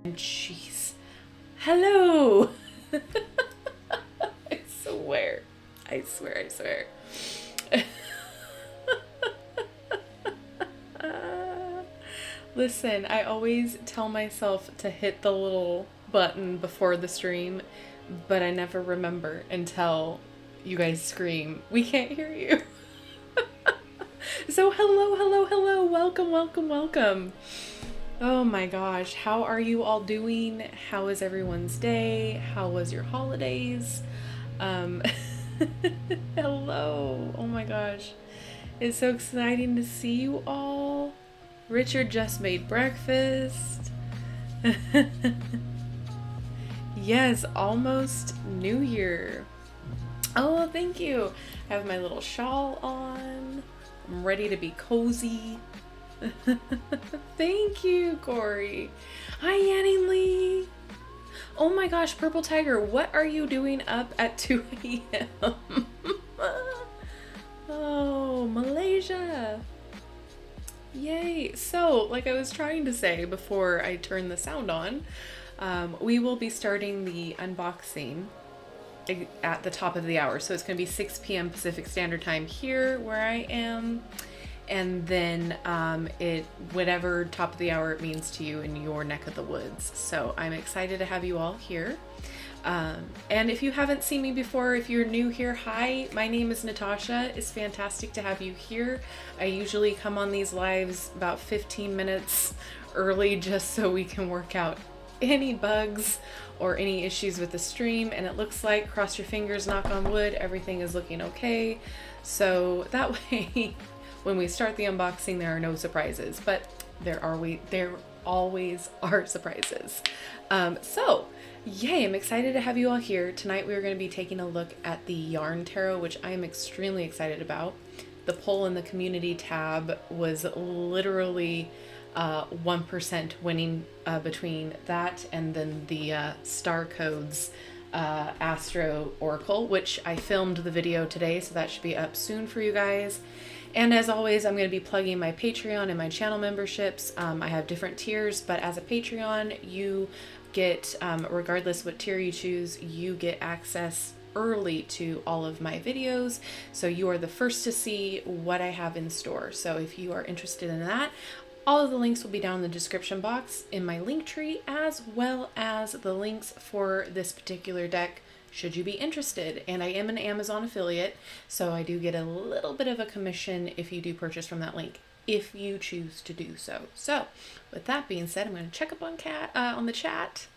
Jeez. Hello. I swear. I swear. Listen, I always tell myself to hit the little button before the stream, but I never remember until you guys scream, "We can't hear you." So hello. Welcome. Oh my gosh, how are you all doing? How is everyone's day? How was your holidays? Hello. Oh my gosh. It's so exciting to see you all. Richard just made breakfast. Yes, almost New Year. Oh, thank you. I have my little shawl on. I'm ready to be cozy. Thank you, Corey. Hi, Yanning Lee. Oh my gosh, Purple Tiger, what are you doing up at 2 a.m.? Oh, Malaysia. Yay. So, like I was trying to say before I turn the sound on, we will be starting the unboxing at the top of the hour. So it's going to be 6 p.m. Pacific Standard Time here where I am. And then whatever top of the hour it means to you in your neck of the woods. So I'm excited to have you all here. And if you haven't seen me before, if you're new here, hi, my name is Natasha. It's fantastic to have you here. I usually come on these lives about 15 minutes early just so we can work out any bugs or any issues with the stream. And it looks like, cross your fingers, knock on wood, everything is looking okay. So that way, when we start the unboxing, there are no surprises, but there always are surprises. So yay, I'm excited to have you all here. Tonight we are going to be taking a look at the Yarn Tarot, which I am extremely excited about. The poll in the community tab was literally 1% winning between that and then the Star Codes Astro Oracle, which I filmed the video today, so that should be up soon for you guys. And as always, I'm going to be plugging my Patreon and my channel memberships. I have different tiers, but as a Patreon, you get, regardless what tier you choose, you get access early to all of my videos. So you are the first to see what I have in store. So if you are interested in that, all of the links will be down in the description box in my link tree, as well as the links for this particular deck should you be interested. And I am an Amazon affiliate, so I do get a little bit of a commission if you do purchase from that link, if you choose to do so. So with that being said, I'm going to check up on the chat.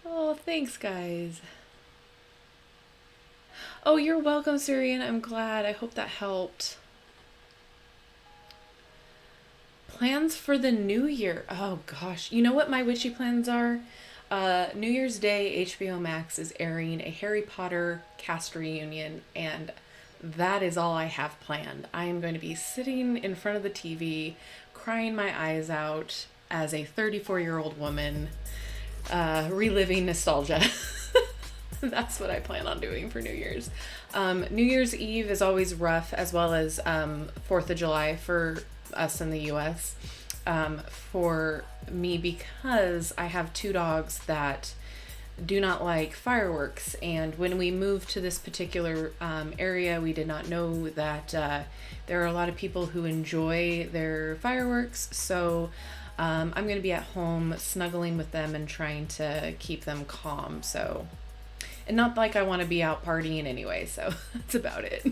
Oh, thanks guys. Oh, you're welcome, Syrian. I'm glad. I hope that helped. Plans for the new year. Oh gosh. You know what my witchy plans are? New Year's Day, HBO Max is airing a Harry Potter cast reunion, and that is all I have planned. I am going to be sitting in front of the TV, crying my eyes out as a 34-year-old woman, reliving nostalgia. That's what I plan on doing for New Year's. New Year's Eve is always rough, as well as 4th of July for us in the US. For me, because I have two dogs that do not like fireworks, and when we moved to this particular area, we did not know that there are a lot of people who enjoy their fireworks. So I'm going to be at home snuggling with them and trying to keep them calm. So, and not like I want to be out partying anyway, so that's about it.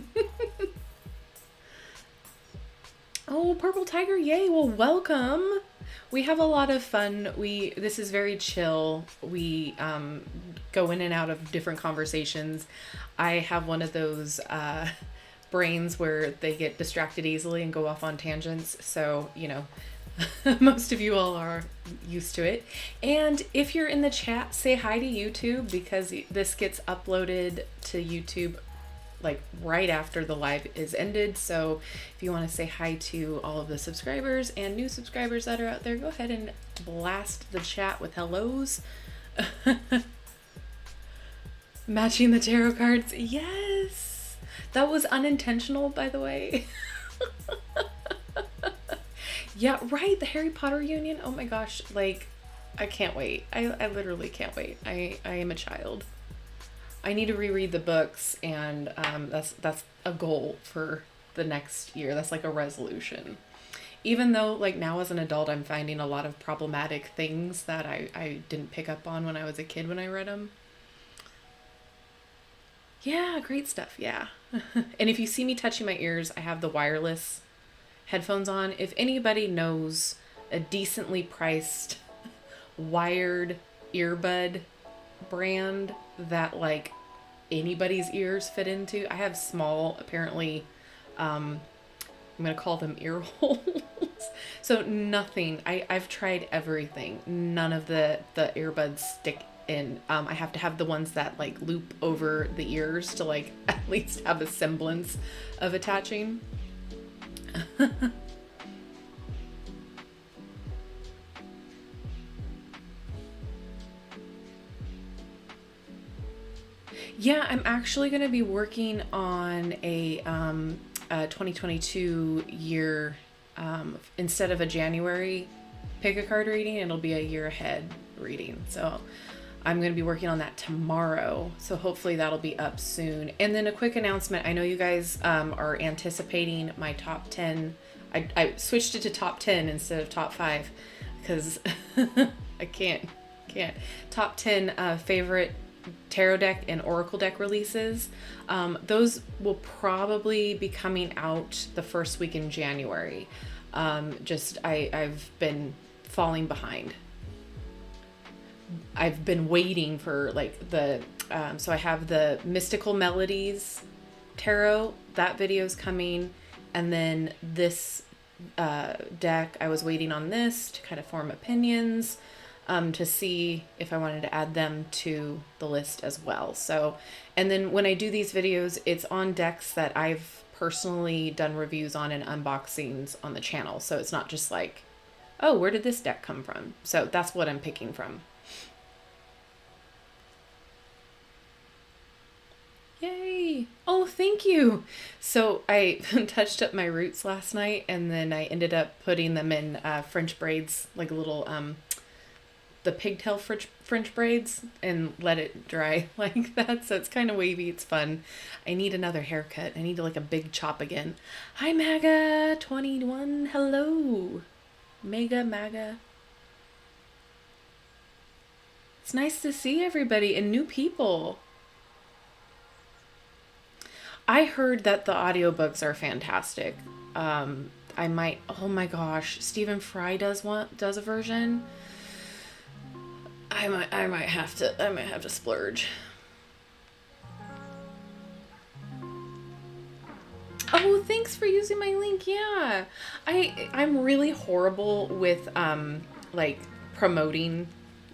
Oh, Purple Tiger, yay. Well, welcome. We have a lot of fun. This is very chill. We go in and out of different conversations. I have one of those brains where they get distracted easily and go off on tangents. So, you know, most of you all are used to it. And if you're in the chat, say hi to YouTube, because this gets uploaded to YouTube like right after the live is ended. So if you want to say hi to all of the subscribers and new subscribers that are out there, go ahead and blast the chat with hellos. Matching the tarot cards. Yes, that was unintentional, by the way. Yeah, right, the Harry Potter union. Oh my gosh, like I can't wait. I literally can't wait. I am a child. I need to reread the books, and that's a goal for the next year. That's like a resolution. Even though, like, now as an adult, I'm finding a lot of problematic things that I didn't pick up on when I was a kid when I read them. Yeah, great stuff, yeah. And if you see me touching my ears, I have the wireless headphones on. If anybody knows a decently priced wired earbud brand that like anybody's ears fit into, I have small, apparently, I'm gonna call them ear holes. So nothing, I've tried everything. None of the earbuds stick in. I have to have the ones that like loop over the ears to like at least have a semblance of attaching. Yeah, I'm actually going to be working on a 2022 year, instead of a January pick a card reading, it'll be a year ahead reading. So I'm going to be working on that tomorrow. So hopefully that'll be up soon. And then a quick announcement. I know you guys are anticipating my top 10. I switched it to top 10 instead of top 5 because I can't. Top 10 favorite tarot deck and oracle deck releases. Those will probably be coming out the first week in January. I've been falling behind. I've been waiting for like so I have the Mystical Melodies tarot, that video's coming, and then this deck. I was waiting on this to kind of form opinions, to see if I wanted to add them to the list as well. So, and then when I do these videos, it's on decks that I've personally done reviews on and unboxings on the channel. So it's not just like, oh, where did this deck come from? So that's what I'm picking from. Yay! Oh, thank you. So I touched up my roots last night, and then I ended up putting them in French braids, like little the pigtail French braids, and let it dry like that. So it's kind of wavy. It's fun. I need another haircut. I need like a big chop again. Hi, MAGA21. Hello, MAGA. It's nice to see everybody and new people. I heard that the audiobooks are fantastic. I might, oh my gosh, Stephen Fry does a version. I might have to splurge. Oh, thanks for using my link. Yeah. I'm really horrible with like promoting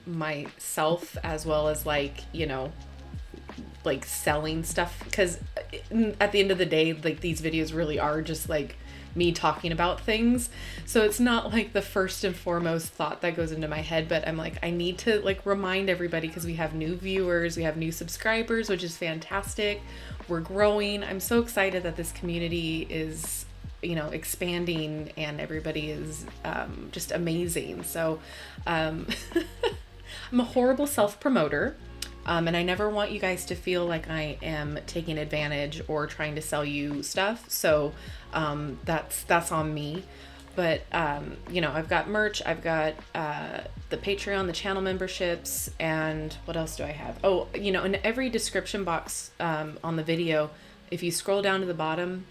myself as well as like, you know, like selling stuff, because at the end of the day, like these videos really are just like me talking about things. So it's not like the first and foremost thought that goes into my head, but I'm like, I need to like remind everybody, because we have new viewers, we have new subscribers, which is fantastic. We're growing. I'm so excited that this community is, you know, expanding, and everybody is just amazing. So I'm a horrible self-promoter. And I never want you guys to feel like I am taking advantage or trying to sell you stuff. So that's on me. But, you know, I've got merch, I've got the Patreon, the channel memberships, and what else do I have? Oh, you know, in every description box on the video, if you scroll down to the bottom,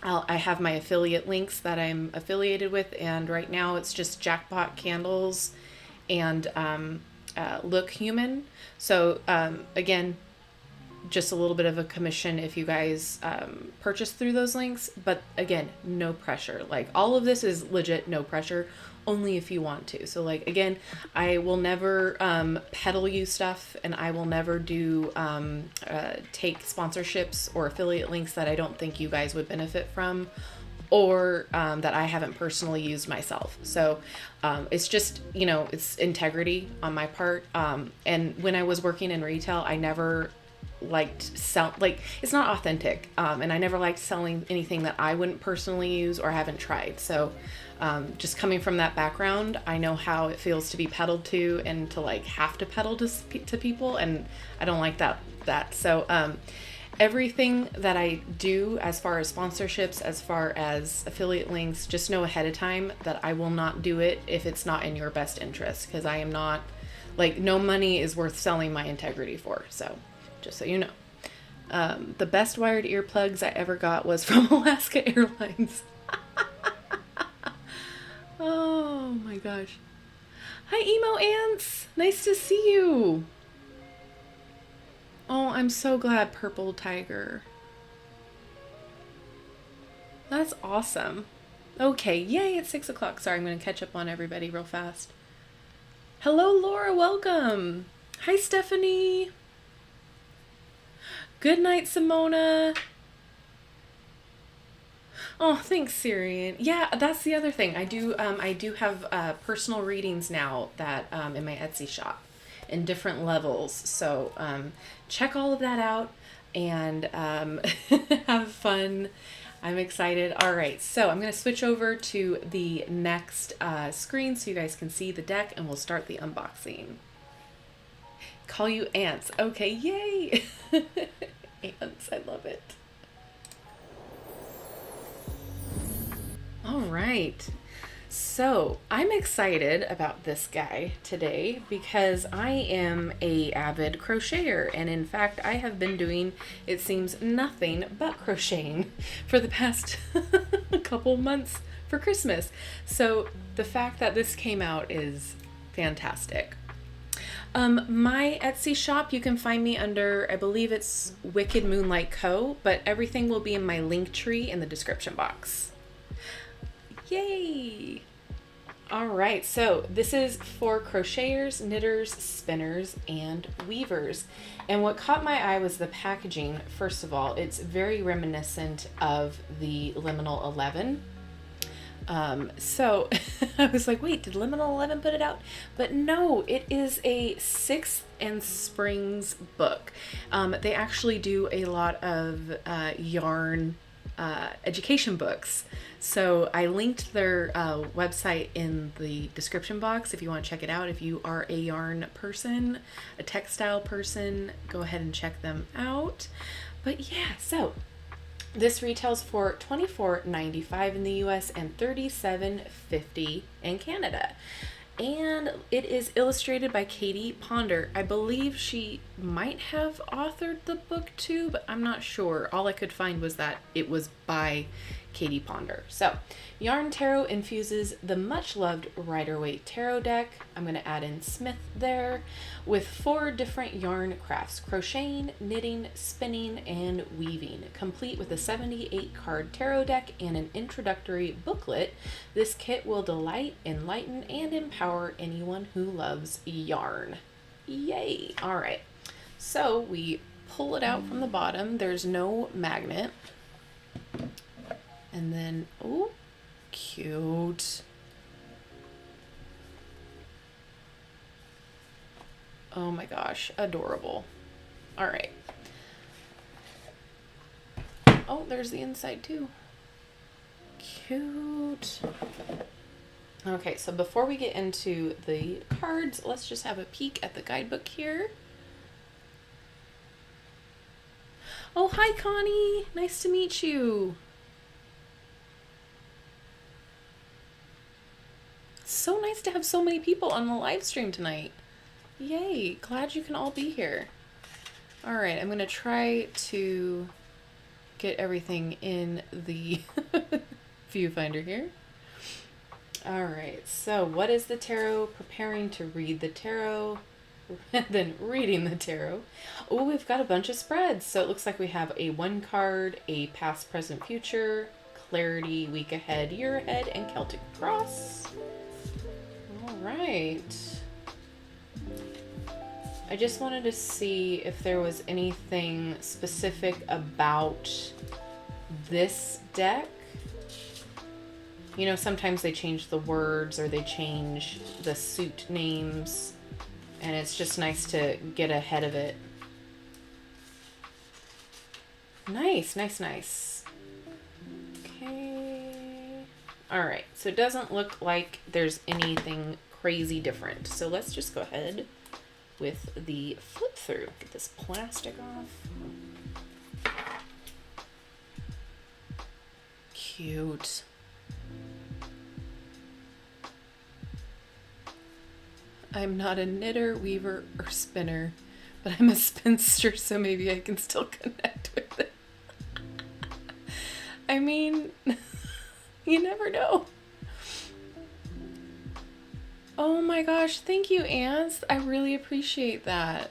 I have my affiliate links that I'm affiliated with. And right now it's just Jackpot Candles and LookHUMAN. So again, just a little bit of a commission if you guys purchase through those links, but again, no pressure. Like all of this is legit, no pressure, only if you want to. So like, again, I will never peddle you stuff, and I will never do take sponsorships or affiliate links that I don't think you guys would benefit from, or that I haven't personally used myself. So it's just, you know, it's integrity on my part. And when I was working in retail, I never liked it's not authentic. And I never liked selling anything that I wouldn't personally use or haven't tried. So just coming from that background, I know how it feels to be peddled to and to like have to peddle to people. And I don't like that. So everything that I do as far as sponsorships, as far as affiliate links, just know ahead of time that I will not do it if it's not in your best interest, because I am not, like, no money is worth selling my integrity for. So just so you know. The best wired earplugs I ever got was from Alaska Airlines. Oh my gosh. Hi, Emo Ants. Nice to see you. Oh, I'm so glad, Purple Tiger. That's awesome. Okay, yay, it's 6 o'clock. Sorry, I'm going to catch up on everybody real fast. Hello, Laura, welcome. Hi, Stephanie. Good night, Simona. Oh, thanks, Syrian. Yeah, that's the other thing. I do have personal readings now that in my Etsy shop in different levels. So check all of that out and have fun. I'm excited. All right, so I'm going to switch over to the next screen so you guys can see the deck, and we'll start the unboxing. Call you ants. Okay, yay. Ants, I love it. All right. So I'm excited about this guy today because I am a avid crocheter, and in fact I have been doing, it seems, nothing but crocheting for the past couple months for Christmas. So the fact that this came out is fantastic. My Etsy shop, you can find me under, I believe it's Wicked Moonlight Co., but everything will be in my link tree in the description box. Yay! All right, so this is for crocheters, knitters, spinners, and weavers. And what caught my eye was the packaging. First of all, it's very reminiscent of the Liminal 11. So I was like, wait, did Liminal 11 put it out? But no, it is a 6th and Springs book. They actually do a lot of yarn education books. So I linked their website in the description box if you want to check it out. If you are a yarn person, a textile person, go ahead and check them out. But yeah, so this retails for $24.95 in the US and $37.50 in Canada. And it is illustrated by Katie Ponder. I believe she might have authored the book too, but I'm not sure. All I could find was that it was by Katie Ponder. So, Yarn Tarot infuses the much-loved Rider-Waite Tarot deck. I'm going to add in Smith there with 4 different yarn crafts: crocheting, knitting, spinning, and weaving. Complete with a 78-card tarot deck and an introductory booklet, this kit will delight, enlighten, and empower anyone who loves yarn. Yay! All right, so we pull it out from the bottom. There's no magnet. And then, oh, cute. Oh my gosh, adorable. All right. Oh, there's the inside too. Cute. Okay, so before we get into the cards, let's just have a peek at the guidebook here. Oh, hi, Connie. Nice to meet you. So nice to have so many people on the live stream tonight. Yay, glad you can all be here. All right, I'm going to try to get everything in the viewfinder here. All right, so what is the tarot? Preparing to read the tarot, then reading the tarot. Oh, we've got a bunch of spreads. So it looks like we have a 1 card, a past, present, future, clarity, week ahead, year ahead, and Celtic cross. All right. I just wanted to see if there was anything specific about this deck. You know, sometimes they change the words or they change the suit names, and it's just nice to get ahead of it. Nice, nice, nice. Okay. All right, so it doesn't look like there's anything crazy different. So let's just go ahead with the flip through. Get this plastic off. Cute. I'm not a knitter, weaver, or spinner, but I'm a spinster, so maybe I can still connect with it. I mean, you never know. Oh my gosh, thank you, Ants. I really appreciate that.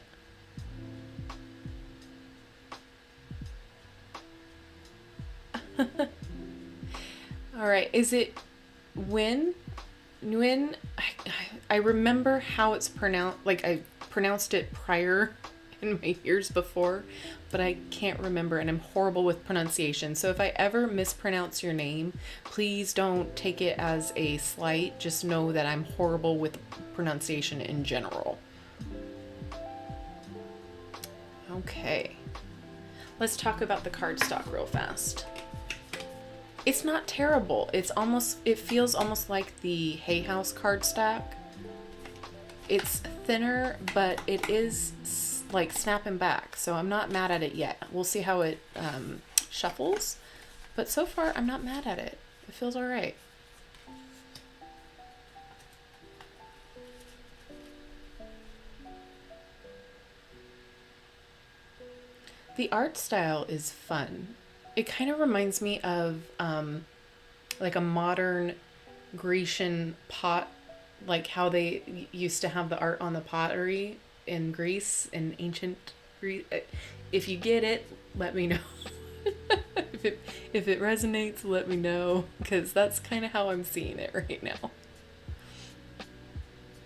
All right, is it Nguyen? Nguyen? I remember how it's pronounced, like I pronounced it prior in my years before, but I can't remember, and I'm horrible with pronunciation. So if I ever mispronounce your name, please don't take it as a slight. Just know that I'm horrible with pronunciation in general. Okay. Let's talk about the cardstock real fast. It's not terrible. It feels almost like the Hay House cardstock. It's thinner, but it is like snapping back, so I'm not mad at it yet. We'll see how it shuffles, but so far I'm not mad at it. It feels all right. The art style is fun. It kind of reminds me of like a modern Grecian pot, like how they used to have the art on the pottery in Greece, in ancient Greece. If you get it, let me know. If if it resonates, let me know, because that's kind of how I'm seeing it right now.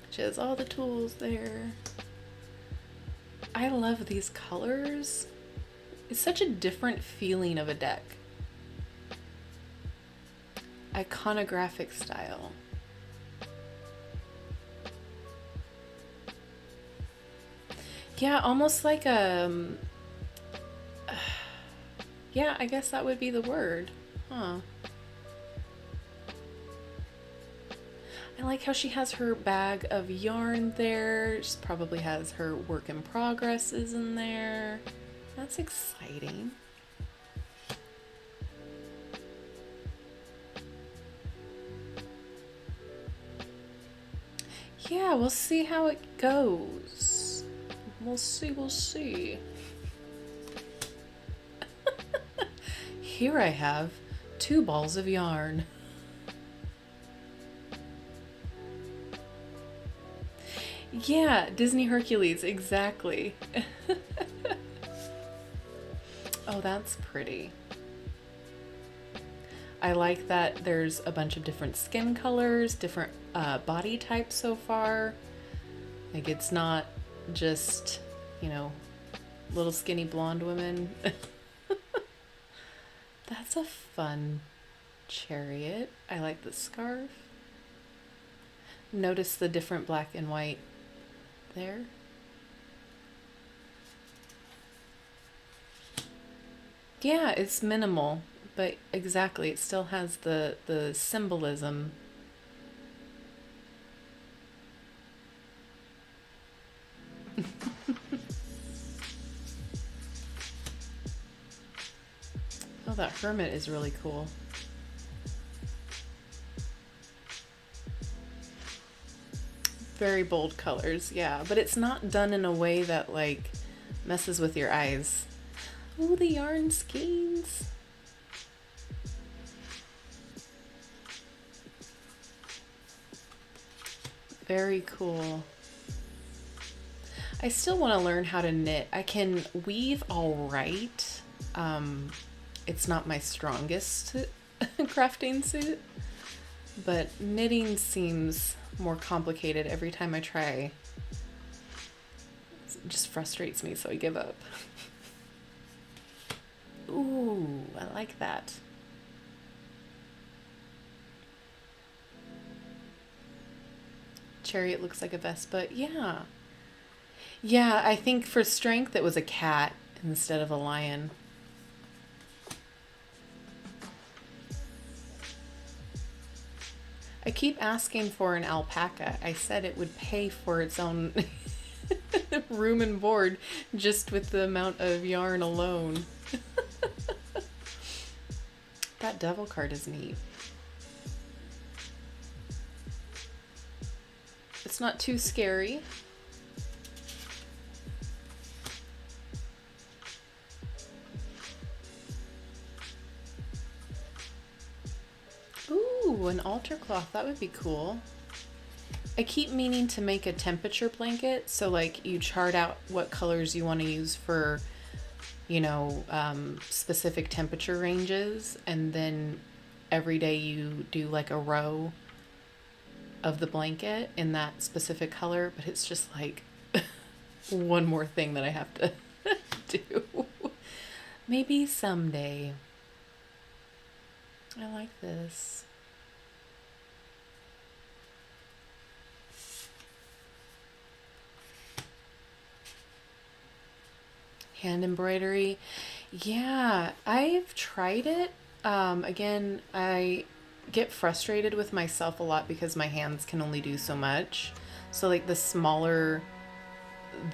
She has all the tools there. I love these colors. It's such a different feeling of a deck. Iconographic style. Yeah, almost like a... yeah, I guess that would be the word. Huh. I like how she has her bag of yarn there. She probably has her work in progresses in there. That's exciting. Yeah, we'll see how it goes. We'll see. Here I have 2 balls of yarn. Yeah, Disney Hercules, exactly. Oh, that's pretty. I like that there's a bunch of different skin colors, different body types so far. Like, it's not just, you know, little skinny blonde women. That's a fun chariot. I like the scarf. Notice the different black and white there. Yeah, it's minimal, but exactly, it still has the symbolism. Oh, that hermit is really cool. Very bold colors, yeah, but it's not done in a way that like messes with your eyes. Oh, the yarn skeins. Very cool. I still want to learn how to knit. I can weave all right. It's not my strongest crafting suit, but knitting seems more complicated every time I try. It just frustrates me, so I give up. Ooh, I like that. Chariot looks like a Vespa. Yeah. Yeah, I think for strength it was a cat instead of a lion. I keep asking for an alpaca. I said it would pay for its own room and board just with the amount of yarn alone. That devil card is neat. It's not too scary. Ooh, an altar cloth. That would be cool. I keep meaning to make a temperature blanket. So like you chart out what colors you want to use for, you know, specific temperature ranges. And then every day you do like a row of the blanket in that specific color. But it's just like one more thing that I have to do. Maybe someday. I like this. Hand embroidery. Yeah, I've tried it. Again, I get frustrated with myself a lot because my hands can only do so much. So like the smaller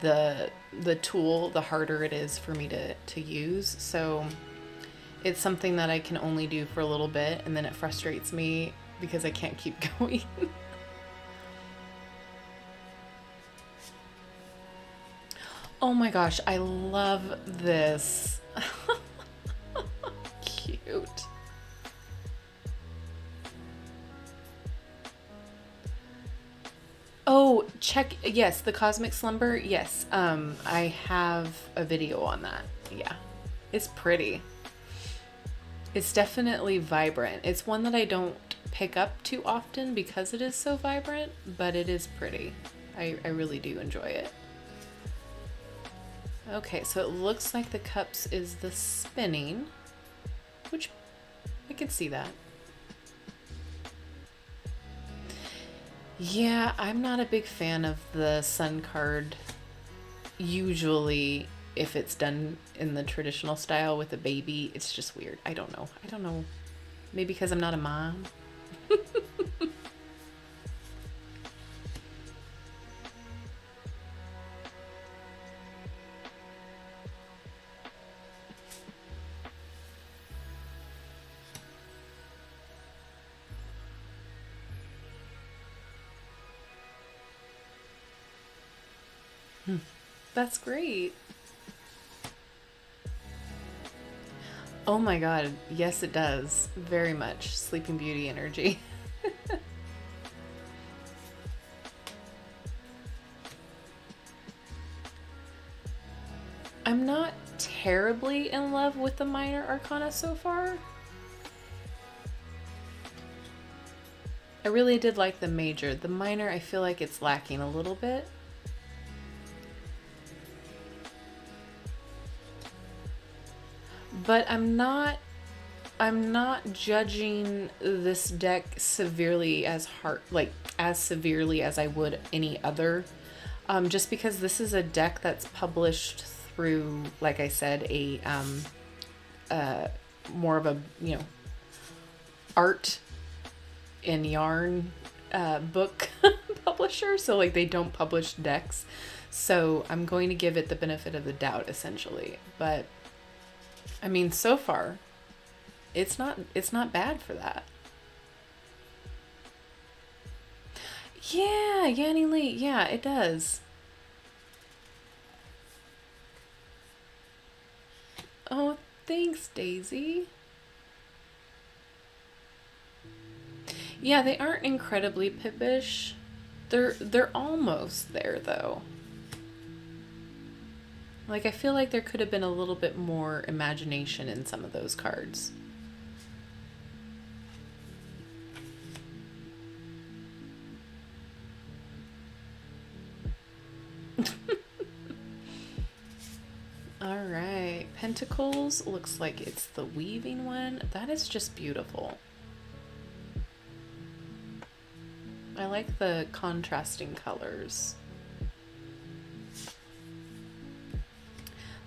the tool, the harder it is for me to use. So it's something that I can only do for a little bit, and then it frustrates me because I can't keep going. Oh my gosh, I love this. Cute. Oh, check, yes, the Cosmic Slumber, yes. I have a video on that. Yeah, it's pretty. It's definitely vibrant. It's one that I don't pick up too often because it is so vibrant, but it is pretty. I really do enjoy it. Okay, so it looks like the cups is the spinning, which I can see that. Yeah, I'm not a big fan of the sun card. Usually, if it's done in the traditional style with a baby, it's just weird. I don't know. I don't know. Maybe because I'm not a mom. That's great. Oh my god, yes it does. Very much Sleeping Beauty energy. I'm not terribly in love with the minor arcana so far. I really did like the major. The minor, I feel like it's lacking a little bit. But I'm not judging this deck severely as severely as I would any other. Just because this is a deck that's published through, like I said, a more of a, art and yarn book publisher. So like they don't publish decks. So I'm going to give it the benefit of the doubt essentially. But I mean, so far, it's not bad for that. Yeah, Yanni Lee. Yeah, it does. Oh, thanks, Daisy. Yeah, they aren't incredibly pippish. They're almost there though. Like I feel like there could have been a little bit more imagination in some of those cards. All right, Pentacles looks like it's the weaving one. That is just beautiful. I like the contrasting colors.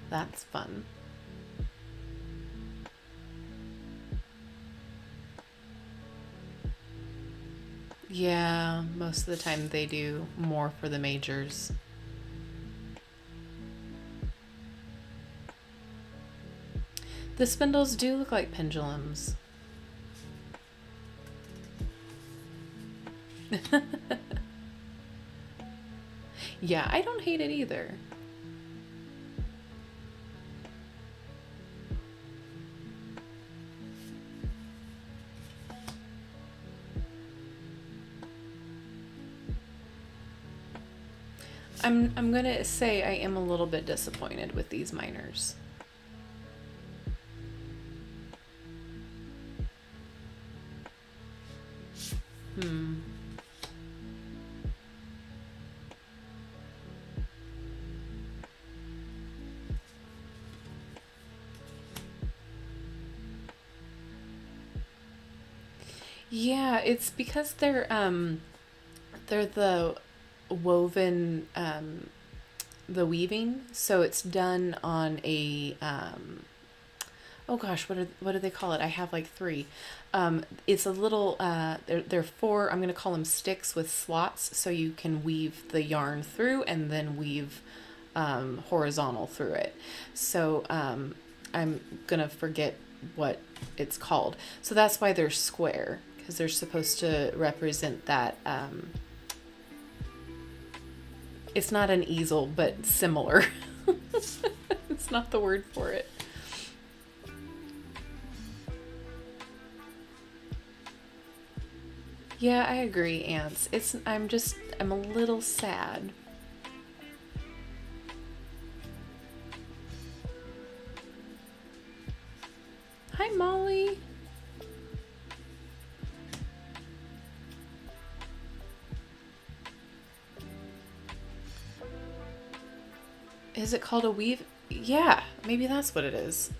That's fun. Yeah, most of the time they do more for the majors. The spindles do look like pendulums. Yeah, I don't hate it either. I'm gonna say I am a little bit disappointed with these minors. Yeah, it's because they're the woven the weaving, so it's done on a oh gosh, what do they call it? I have like three. It's a little they're four, I'm gonna call them sticks with slots, so you can weave the yarn through and then weave horizontal through it. So I'm gonna forget what it's called. So that's why they're square, because they're supposed to represent that it's not an easel, but similar. It's not the word for it. Yeah, I agree, Ants. I'm a little sad. Hi, Molly. Is it called a weave? Yeah, maybe that's what it is.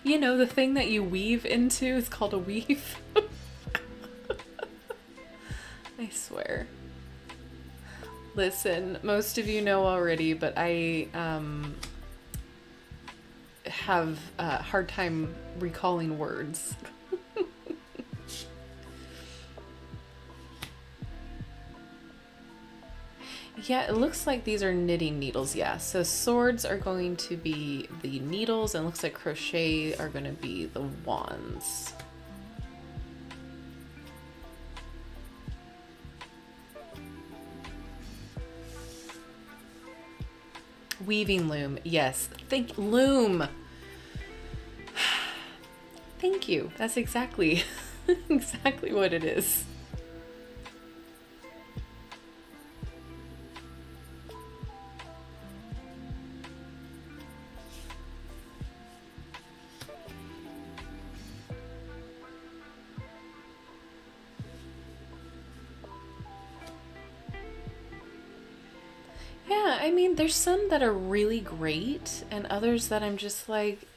You know, the thing that you weave into is called a weave. I swear. Listen, most of you know already, but I have a hard time recalling words. Yeah, it looks like these are knitting needles, yeah. So swords are going to be the needles, and looks like crochet are going to be the wands. Weaving loom, yes. Loom. Thank you. That's exactly, exactly what it is. Yeah, I mean, there's some that are really great, and others that I'm just like,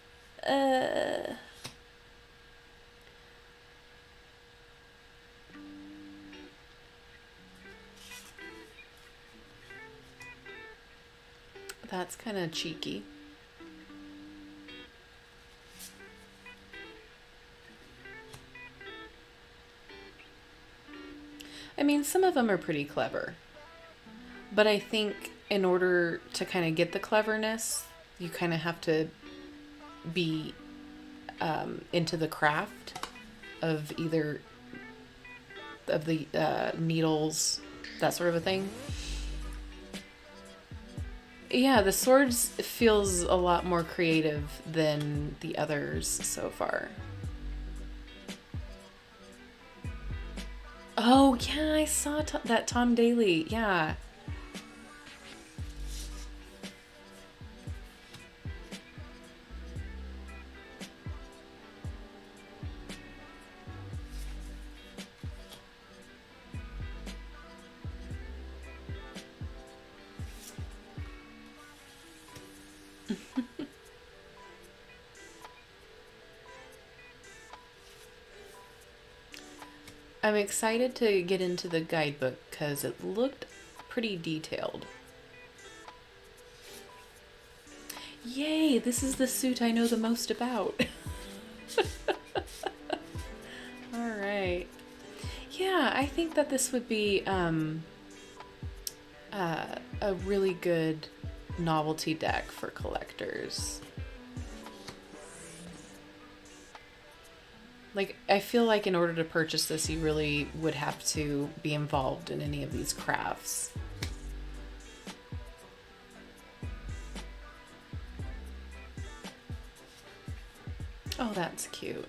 That's kind of cheeky. I mean, some of them are pretty clever. But I think in order to kind of get the cleverness, you kind of have to be into the craft of either of the needles, that sort of a thing. Yeah, the swords feels a lot more creative than the others so far. Oh, yeah, I saw that Tom Daly. Yeah. I'm excited to get into the guidebook because it looked pretty detailed. Yay, this is the suit I know the most about. All right. Yeah, I think that this would be a really good novelty deck for collectors. Like, I feel like in order to purchase this, you really would have to be involved in any of these crafts. Oh, that's cute.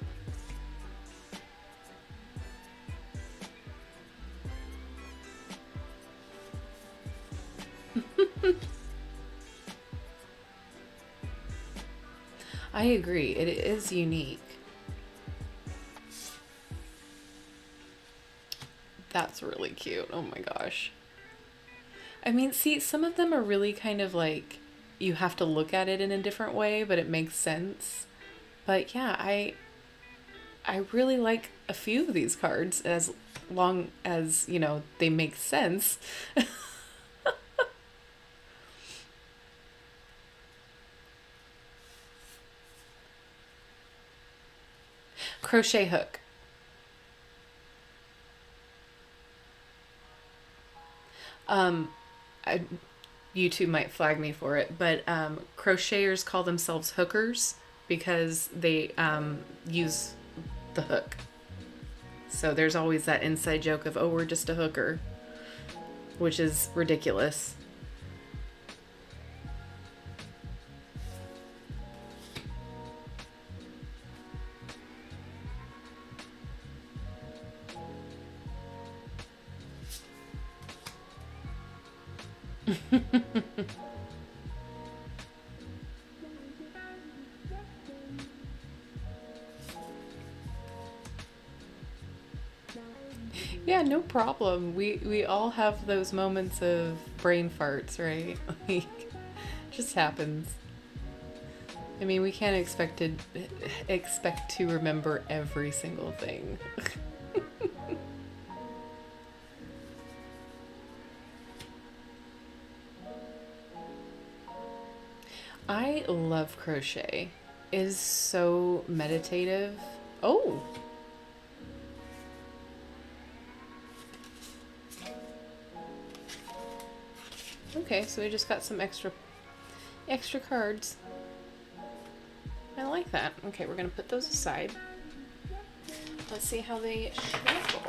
I agree. It is unique. That's really cute. Oh my gosh. I mean, see, some of them are really kind of like you have to look at it in a different way, but it makes sense. But yeah, I really like a few of these cards as long as, you know, they make sense. Crochet hook. I, YouTube might flag me for it, but crocheters call themselves hookers because they use the hook. So there's always that inside joke of, oh, we're just a hooker, which is ridiculous. no problem. We all have those moments of brain farts, right? Like, just happens. I mean, we can't expect to remember every single thing. I love crochet. It is so meditative. Oh. Okay, so we just got some extra cards. I like that. Okay, we're gonna put those aside. Let's see how they shuffle.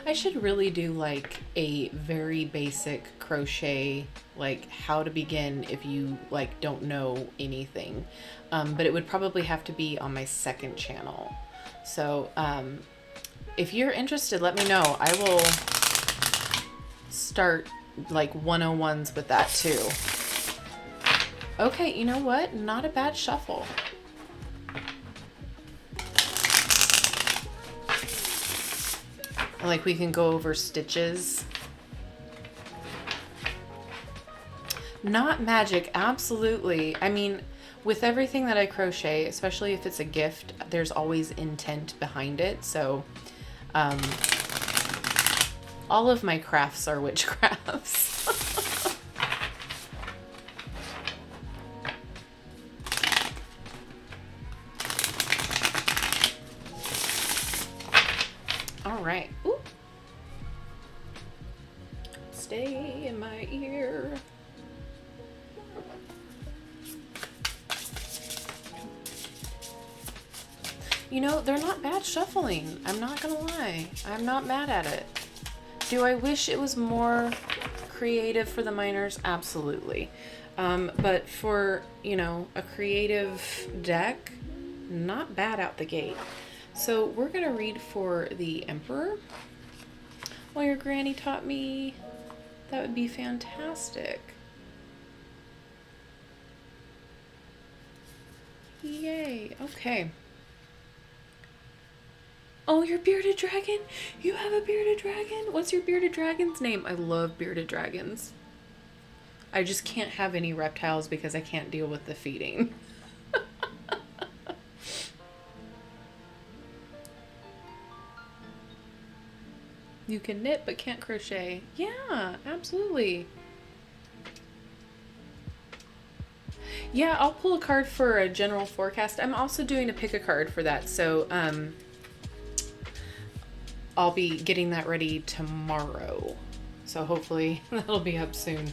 I should really do like a very basic crochet, like how to begin if you like don't know anything. But it would probably have to be on my second channel. So if you're interested, let me know. I will start like 101s with that too. Okay, you know what? Not a bad shuffle. Like we can go over stitches. Not magic, absolutely. I mean, with everything that I crochet, especially if it's a gift, there's always intent behind it. So all of my crafts are witchcrafts. All right. Ooh. Stay in my ear. You know, they're not bad shuffling. I'm not gonna lie. I'm not mad at it. Do I wish it was more creative for the minors? Absolutely. But for, you know, a creative deck, not bad out the gate. So we're going to read for the Emperor. Well, your granny taught me. That would be fantastic. Yay. Okay. Oh, your bearded dragon? You have a bearded dragon? What's your bearded dragon's name? I love bearded dragons. I just can't have any reptiles because I can't deal with the feeding. You can knit but can't crochet. Yeah, absolutely. Yeah, I'll pull a card for a general forecast. I'm also doing a pick a card for that. So, I'll be getting that ready tomorrow. So hopefully that'll be up soon.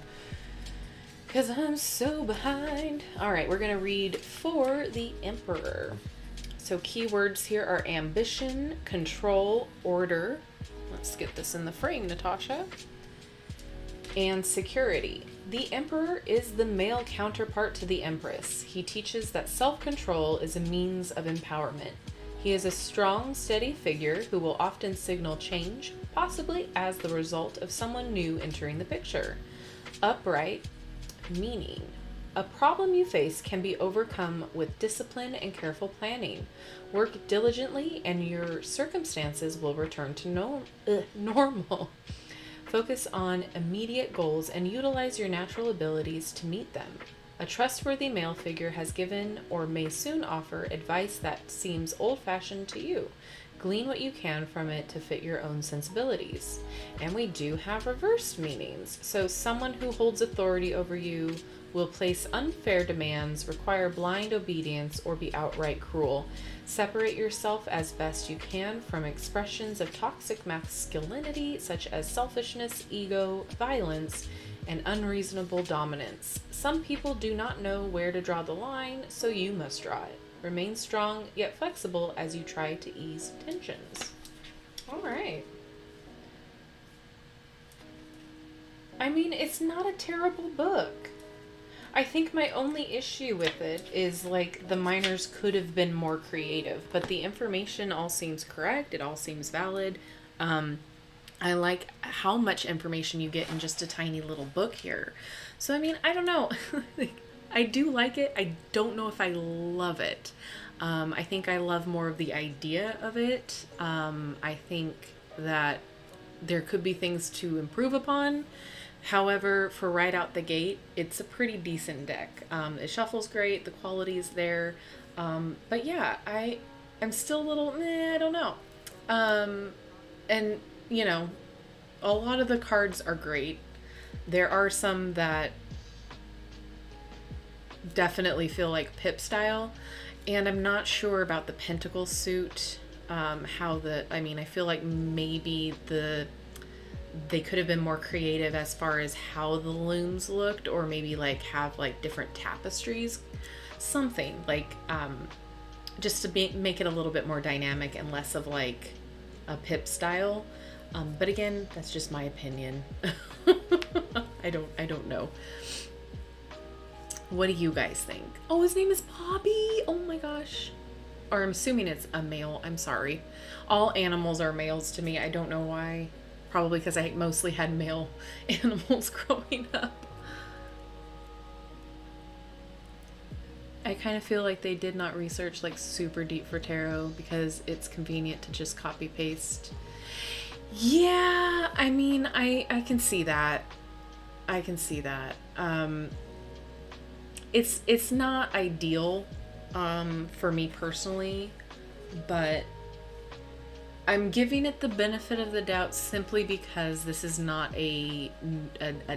Because I'm so behind. All right, we're going to read for the Emperor. So keywords here are ambition, control, order. Let's get this in the frame, Natasha. And security. The Emperor is the male counterpart to the Empress. He teaches that self-control is a means of empowerment. He is a strong, steady figure who will often signal change, possibly as the result of someone new entering the picture. Upright, meaning a problem you face can be overcome with discipline and careful planning. Work diligently and your circumstances will return to normal. Focus on immediate goals and utilize your natural abilities to meet them. A trustworthy male figure has given or may soon offer advice that seems old-fashioned to you. Glean what you can from it to fit your own sensibilities. And we do have reversed meanings. So someone who holds authority over you will place unfair demands, require blind obedience, or be outright cruel. Separate yourself as best you can from expressions of toxic masculinity such as selfishness, ego, violence, and unreasonable dominance. Some people do not know where to draw the line, so you must draw it. Remain strong yet flexible as you try to ease tensions. All right. I mean, it's not a terrible book. I think my only issue with it is like the minors could have been more creative, but the information all seems correct. It all seems valid. I like how much information you get in just a tiny little book here. So, I mean, I don't know. I do like it. I don't know if I love it. I think I love more of the idea of it. I think that there could be things to improve upon. However, for right out the gate, it's a pretty decent deck. It shuffles great. The quality is there. But yeah, I'm still a little, I don't know. And, you know, a lot of the cards are great. There are some that definitely feel like Pip style. And I'm not sure about the Pentacle suit. I feel like maybe they could have been more creative as far as how the looms looked, or maybe like have like different tapestries, something like, just to make it a little bit more dynamic and less of like a Pip style. But again, that's just my opinion. I don't know. What do you guys think? Oh, his name is Bobby. Oh my gosh. Or I'm assuming it's a male. I'm sorry. All animals are males to me. I don't know why. Probably because I mostly had male animals growing up. I kind of feel like they did not research like super deep for tarot because it's convenient to just copy paste. Yeah, I mean, I can see that. I can see that. It's not ideal for me personally, but I'm giving it the benefit of the doubt simply because this is not a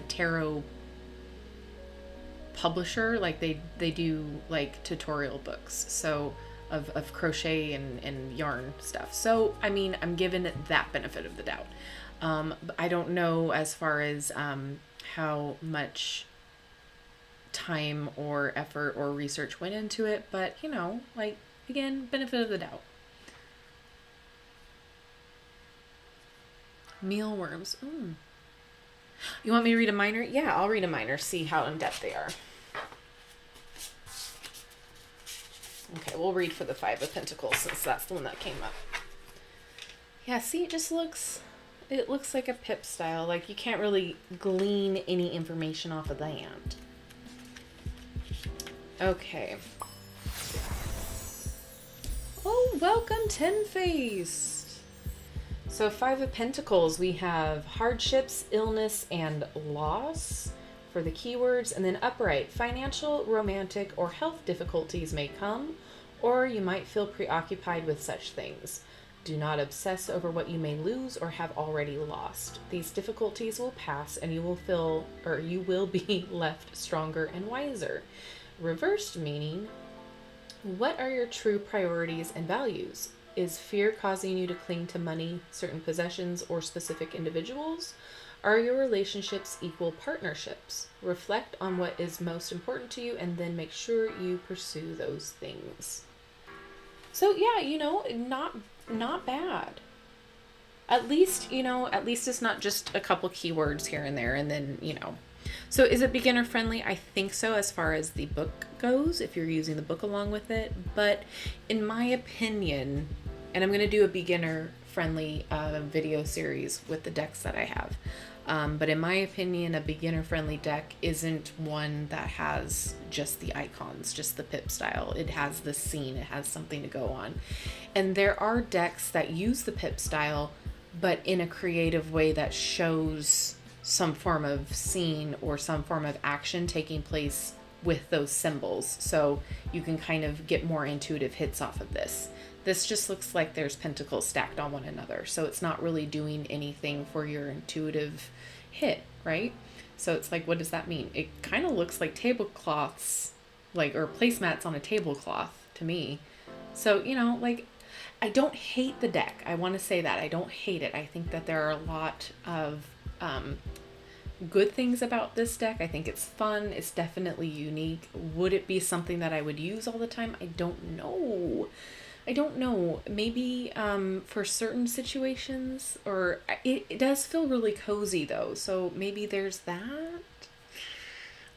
tarot publisher. Like they do like tutorial books, so of crochet and yarn stuff. So I mean, I'm giving it that benefit of the doubt. I don't know as far as how much time or effort or research went into it, but you know, like, again, benefit of the doubt. Mealworms. You want me to read a minor? Yeah, I'll read a minor, see how in depth they are. Okay, we'll read for the Five of Pentacles since that's the one that came up. Yeah, see, it looks like a Pip style. Like, you can't really glean any information off of that. Okay. Oh, welcome, Ten-Faced. So Five of Pentacles, we have hardships, illness, and loss for the keywords. And then upright, financial, romantic, or health difficulties may come, or you might feel preoccupied with such things. Do not obsess over what you may lose or have already lost. These difficulties will pass and you will be left stronger and wiser. Reversed meaning, what are your true priorities and values? Is fear causing you to cling to money, certain possessions, or specific individuals? Are your relationships equal partnerships? Reflect on what is most important to you and then make sure you pursue those things. So yeah, you know, not bad. At least it's not just a couple keywords here and there and then, you know. So is it beginner friendly? I think so as far as the book goes, if you're using the book along with it. But in my opinion, and I'm going to do a beginner friendly video series with the decks that I have. But in my opinion, a beginner friendly deck isn't one that has just the icons, just the Pip style. It has the scene, it has something to go on. And there are decks that use the Pip style, but in a creative way that shows some form of scene or some form of action taking place with those symbols. So you can kind of get more intuitive hits off of this. This just looks like there's pentacles stacked on one another. So it's not really doing anything for your intuitive hit, right? So it's like, what does that mean? It kind of looks like tablecloths, like, or placemats on a tablecloth to me. So, you know, like, I don't hate the deck. I want to say that. I don't hate it. I think that there are a lot of good things about this deck. I think it's fun. It's definitely unique. Would it be something that I would use all the time? I don't know. Maybe for certain situations, or it does feel really cozy though. So maybe there's that.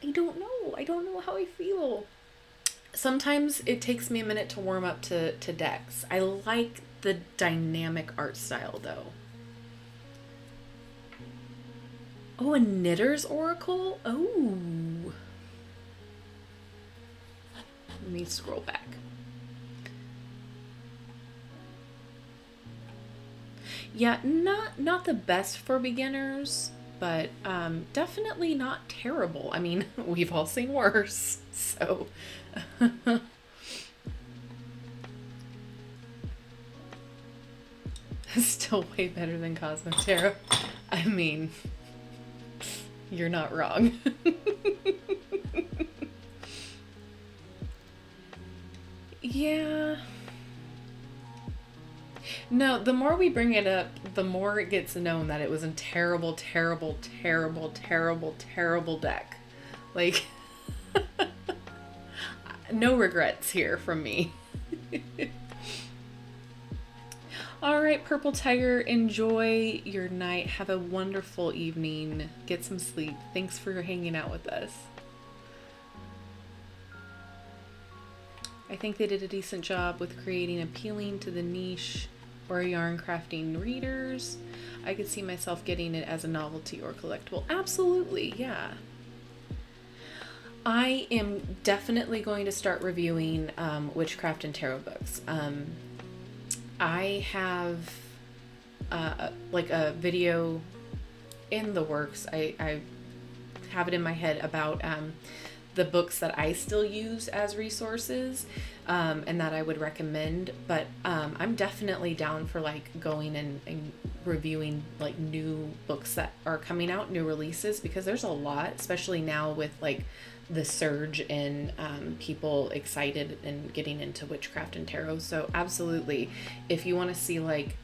I don't know how I feel. Sometimes it takes me a minute to warm up to decks. I like the dynamic art style though. Oh, a Knitter's Oracle? Oh. Let me scroll back. Yeah, not the best for beginners, but definitely not terrible. I mean, we've all seen worse, so. Still way better than Cosmo Tarot. I mean, you're not wrong. Yeah. No, the more we bring it up, the more it gets known that it was a terrible, terrible, terrible, terrible, terrible deck. Like, no regrets here from me. All right, Purple Tiger, enjoy your night. Have a wonderful evening. Get some sleep. Thanks for hanging out with us. I think they did a decent job with creating appealing to the niche or yarn crafting readers. I could see myself getting it as a novelty or collectible. Absolutely, yeah. I am definitely going to start reviewing witchcraft and tarot books. I have like a video in the works. I have it in my head about the books that I still use as resources and that I would recommend, but I'm definitely down for like going and reviewing like new books that are coming out, new releases, because there's a lot, especially now with like the surge in people excited and getting into witchcraft and tarot. So absolutely, if you want to see like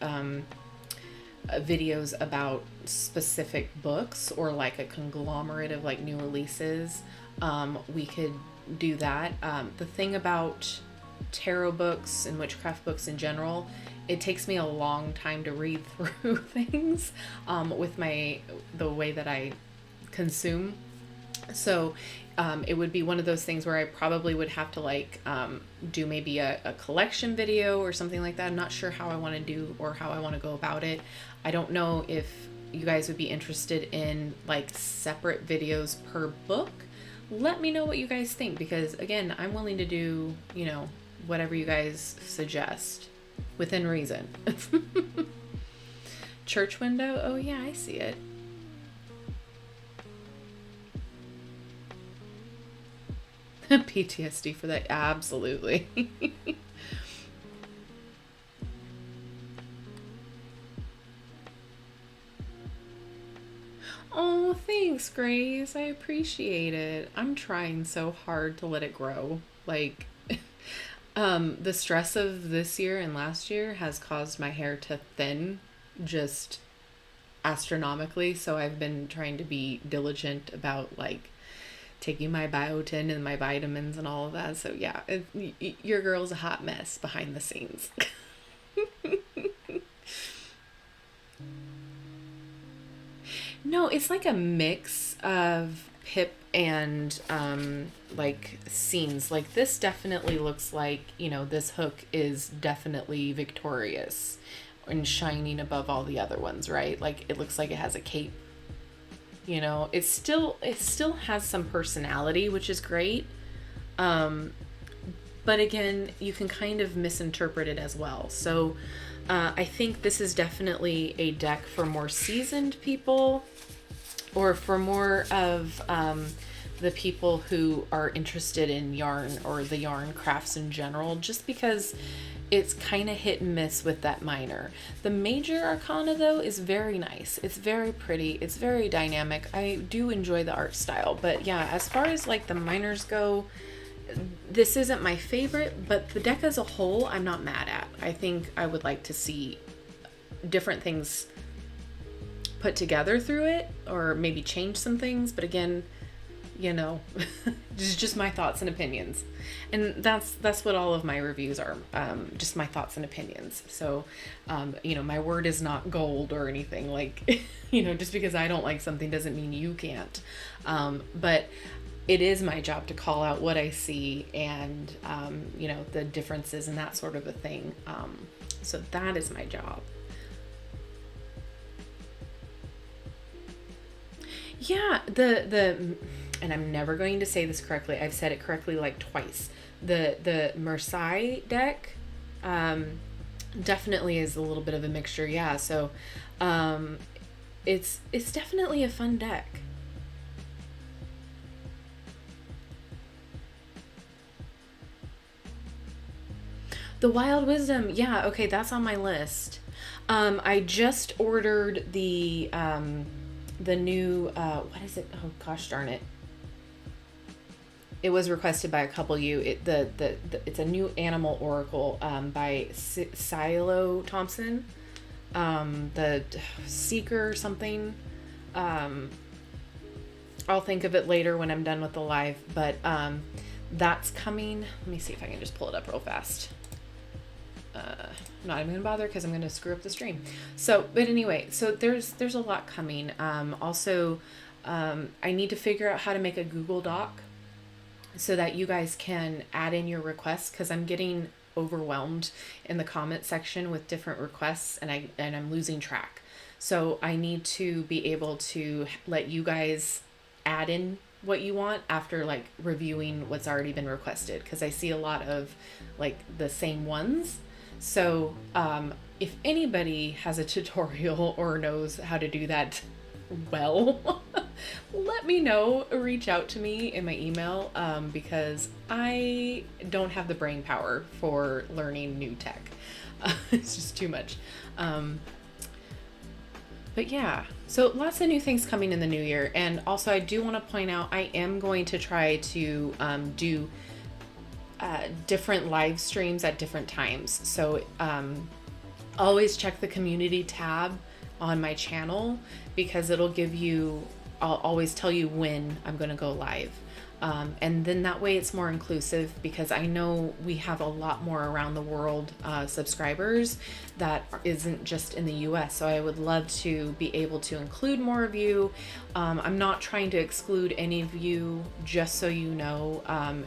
videos about specific books or like a conglomerate of like new releases, we could do that. The thing about tarot books and witchcraft books in general, it takes me a long time to read through things with the way that I consume. So it would be one of those things where I probably would have to like do maybe a collection video or something like that. I'm not sure how I want to do or how I want to go about it. I don't know if you guys would be interested in like separate videos per book. Let me know what you guys think, because again, I'm willing to do, you know, whatever you guys suggest within reason. Church window? Oh yeah, I see it. PTSD for that. Absolutely. Oh, thanks, Grace. I appreciate it. I'm trying so hard to let it grow. Like, the stress of this year and last year has caused my hair to thin just astronomically. So I've been trying to be diligent about like taking my biotin and my vitamins and all of that. So yeah, your girl's a hot mess behind the scenes. No, it's like a mix of Pip and like scenes. Like this definitely looks like, you know, this hook is definitely victorious and shining above all the other ones, right? Like it looks like it has a cape. You know, it still has some personality, which is great. But again, you can kind of misinterpret it as well. So I think this is definitely a deck for more seasoned people, or for more of the people who are interested in yarn or the yarn crafts in general, just because it's kind of hit and miss with that minor. The major arcana though is very nice. It's very pretty. It's very dynamic. I do enjoy the art style, but yeah, as far as like the minors go, this isn't my favorite, but the deck as a whole, I'm not mad at. I think I would like to see different things put together through it, or maybe change some things, but again, you know, just my thoughts and opinions. And that's what all of my reviews are, just my thoughts and opinions. So, you know, my word is not gold or anything. Like, you know, just because I don't like something doesn't mean you can't. But it is my job to call out what I see and, you know, the differences and that sort of a thing. So that is my job. Yeah, and I'm never going to say this correctly. I've said it correctly like twice. The Marseille deck definitely is a little bit of a mixture. Yeah, so it's definitely a fun deck. The Wild Wisdom, yeah, okay, that's on my list. I just ordered the new what is it? Oh gosh darn it. It was requested by a couple of you. It's a new animal oracle by Silo Thompson. The Seeker or something. I'll think of it later when I'm done with the live, but that's coming. Let me see if I can just pull it up real fast. I'm not even gonna bother because I'm gonna screw up the stream. So, but anyway, so there's a lot coming. Also, I need to figure out how to make a Google Doc so that you guys can add in your requests, because I'm getting overwhelmed in the comment section with different requests, and I'm losing track. So I need to be able to let you guys add in what you want after like reviewing what's already been requested, because I see a lot of like the same ones. So if anybody has a tutorial or knows how to do that well, let me know. Reach out to me in my email, because I don't have the brain power for learning new tech. It's just too much. But yeah, so lots of new things coming in the new year. And also I do want to point out, I am going to try to do different live streams at different times. So always check the community tab on my channel, because it'll give you, I'll always tell you when I'm going to go live. And then that way it's more inclusive, because I know we have a lot more around the world subscribers that isn't just in the US. So I would love to be able to include more of you. I'm not trying to exclude any of you, just so you know.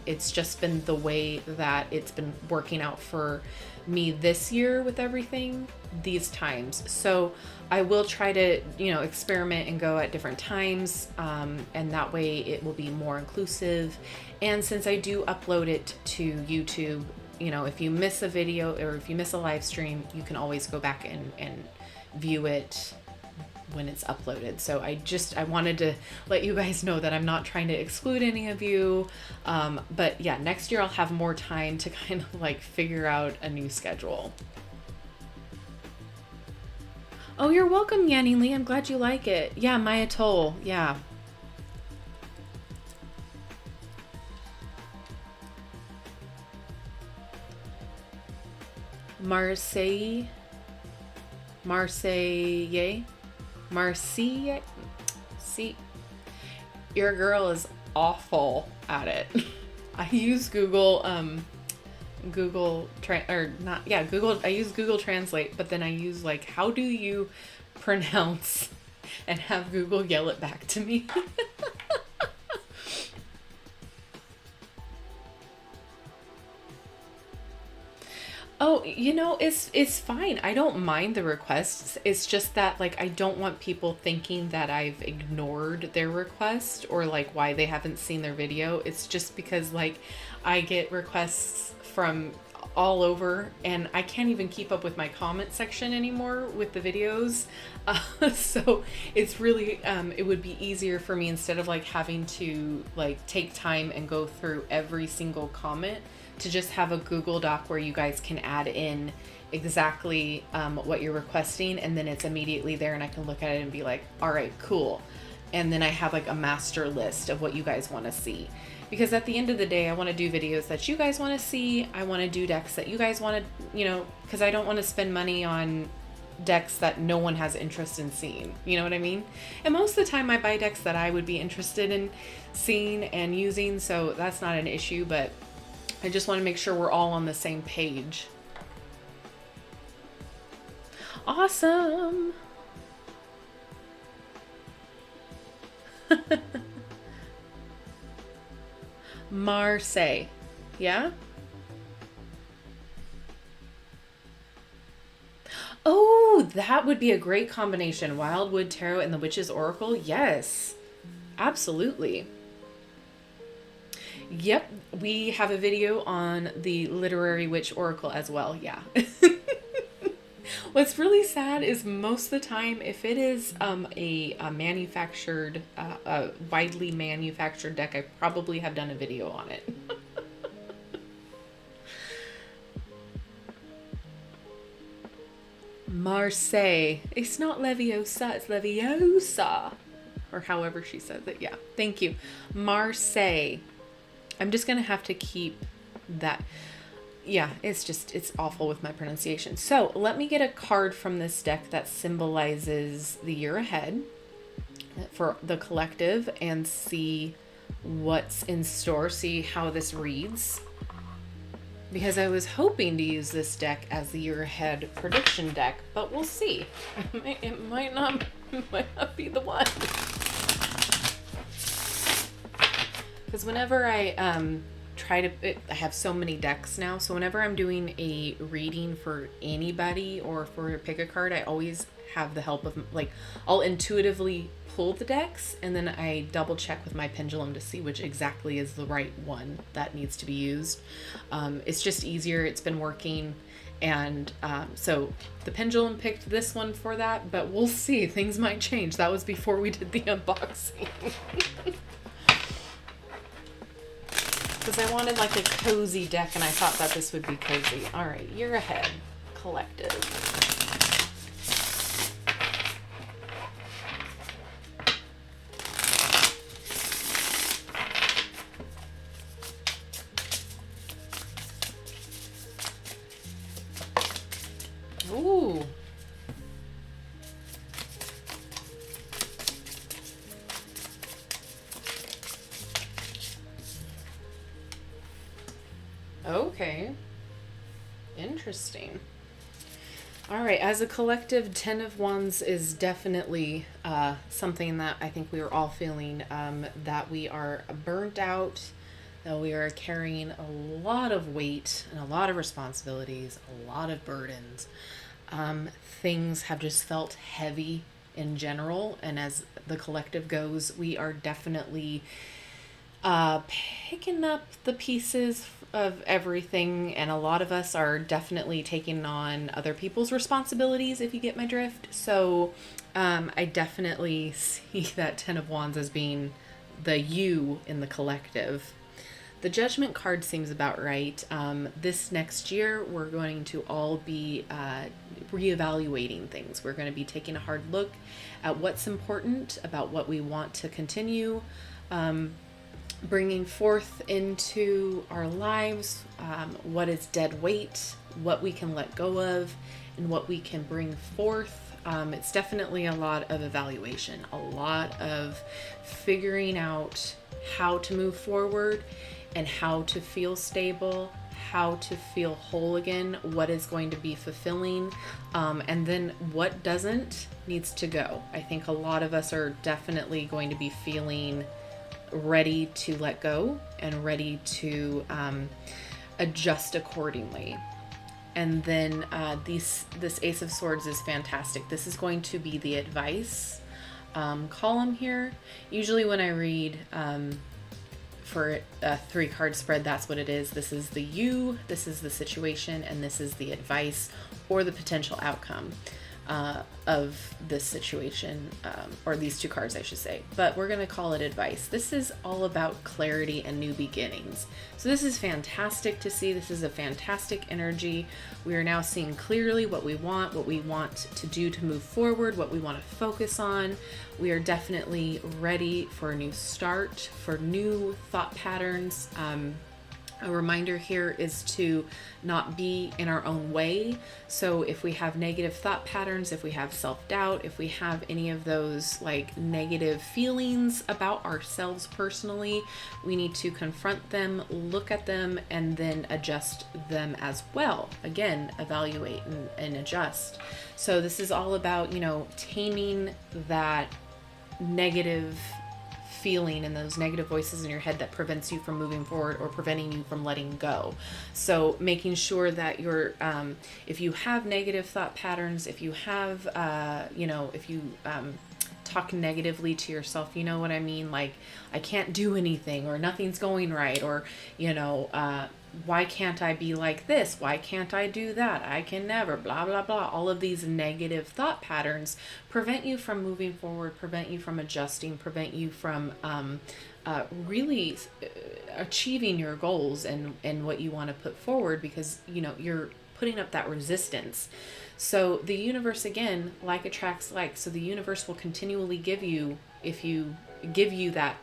It's just been the way that it's been working out for me this year with everything these times. So I will try to, experiment and go at different times, and that way it will be more inclusive. And since I do upload it to YouTube, if you miss a video or if you miss a live stream, you can always go back and view it when it's uploaded. So I wanted to let you guys know that I'm not trying to exclude any of you. But yeah, next year I'll have more time to kind of like figure out a new schedule. Oh, you're welcome, Yanni Lee. I'm glad you like it. Yeah, Maya Toll. Yeah. Marseille. See, your girl is awful at it. I use Google I use Google Translate, but then I use like, how do you pronounce, and have Google yell it back to me. Oh, it's fine. I don't mind the requests. It's just that like I don't want people thinking that I've ignored their request or like why they haven't seen their video. It's just because like I get requests from all over, and I can't even keep up with my comment section anymore with the videos. So it's really, it would be easier for me, instead of like having to like take time and go through every single comment, to just have a Google Doc where you guys can add in exactly what you're requesting, and then it's immediately there and I can look at it and be like, all right, cool. And then I have like a master list of what you guys want to see. Because at the end of the day, I want to do videos that you guys want to see. I want to do decks that you guys want to, because I don't want to spend money on decks that no one has interest in seeing. You know what I mean? And most of the time I buy decks that I would be interested in seeing and using, so that's not an issue, but I just want to make sure we're all on the same page. Awesome. Marseille. Yeah? Oh, that would be a great combination. Wildwood Tarot and the Witch's Oracle. Yes, absolutely. Yep, we have a video on the Literary Witch Oracle as well. Yeah. What's really sad is most of the time, if it is a manufactured, a widely manufactured deck, I probably have done a video on it. Marseille. It's not Leviosa, it's Leviosa. Or however she says it. Yeah, thank you. Marseille. I'm just going to have to keep that. Yeah, it's awful with my pronunciation. So let me get a card from this deck that symbolizes the year ahead for the collective and see what's in store, see how this reads. Because I was hoping to use this deck as the year ahead prediction deck, but we'll see. It might not be the one. Because whenever I I have so many decks now, so whenever I'm doing a reading for anybody or for pick a card, I always have the help of, like, I'll intuitively pull the decks and then I double check with my pendulum to see which exactly is the right one that needs to be used. It's just easier, it's been working, and so the pendulum picked this one for that, but we'll see, things might change. That was before we did the unboxing. Because I wanted like a cozy deck and I thought that this would be cozy. All right, year ahead, collective. Ooh. Okay. Interesting. All right, as a collective, 10 of Wands is definitely something that I think we are all feeling, that we are burnt out, that we are carrying a lot of weight and a lot of responsibilities, a lot of burdens. Things have just felt heavy in general, and as the collective goes, we are definitely picking up the pieces of everything, and a lot of us are definitely taking on other people's responsibilities, if you get my drift. So I definitely see that 10 of Wands as being the you in the collective. The Judgment card seems about right. This next year, we're going to all be reevaluating things. We're going to be taking a hard look at what's important, about what we want to continue bringing forth into our lives, what is dead weight, what we can let go of, and what we can bring forth. It's definitely a lot of evaluation, a lot of figuring out how to move forward and how to feel stable, how to feel whole again, what is going to be fulfilling, and then what doesn't needs to go. I think a lot of us are definitely going to be feeling ready to let go and ready to adjust accordingly. And then this Ace of Swords is fantastic. This is going to be the advice column here. Usually when I read for a 3-card spread, that's what it is. This is the you, this is the situation, and this is the advice or the potential outcome of this situation, or these 2 cards, I should say. But we're going to call it advice. This is all about clarity and new beginnings. So this is fantastic to see. This is a fantastic energy. We are now seeing clearly what we want to do to move forward, what we want to focus on. We are definitely ready for a new start, for new thought patterns. A reminder here is to not be in our own way. So if we have negative thought patterns, if we have self-doubt, if we have any of those like negative feelings about ourselves personally, we need to confront them, look at them, and then adjust them as well. Again, evaluate and adjust. So this is all about, taming that negative feeling and those negative voices in your head that prevents you from moving forward or preventing you from letting go. So making sure that you're, if you have negative thought patterns, if you have, if you talk negatively to yourself. You know what I mean? Like, I can't do anything, or nothing's going right, or, why can't I be like this? Why can't I do that? I can never, blah, blah, blah. All of these negative thought patterns prevent you from moving forward, prevent you from adjusting, prevent you from really achieving your goals and what you want to put forward, because, you're putting up that resistance. So the universe, again, like attracts like. So the universe will continually give you, if you give you that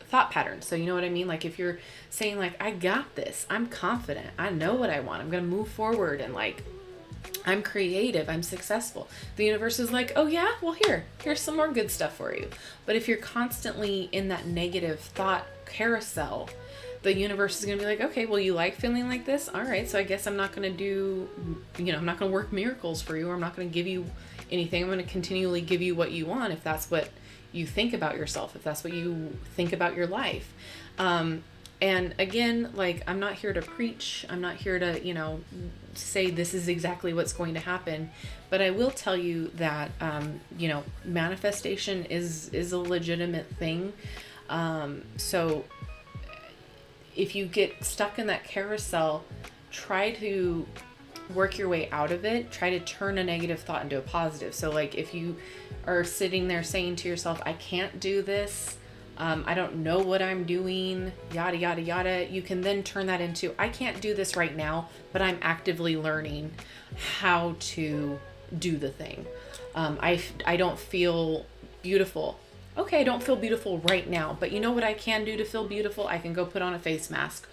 thought pattern. So you know what I mean? Like, if you're saying like, I got this, I'm confident, I know what I want, I'm going to move forward, and like, I'm creative, I'm successful, the universe is like, oh yeah, well, here's some more good stuff for you. But if you're constantly in that negative thought carousel, the universe is going to be like, okay, well, you like feeling like this, all right, so I guess I'm not going to do, I'm not going to work miracles for you, or I'm not going to give you anything. I'm going to continually give you what you want, if that's what you think about yourself, if that's what you think about your life. And again, like, I'm not here to preach, I'm not here to, say this is exactly what's going to happen, but I will tell you that, manifestation is a legitimate thing. So if you get stuck in that carousel, try to work your way out of it. Try to turn a negative thought into a positive. So like, if you are sitting there saying to yourself, I can't do this, I don't know what I'm doing, yada, yada, yada, you can then turn that into, I can't do this right now, but I'm actively learning how to do the thing. I don't feel beautiful. Okay, I don't feel beautiful right now, but you know what I can do to feel beautiful? I can go put on a face mask,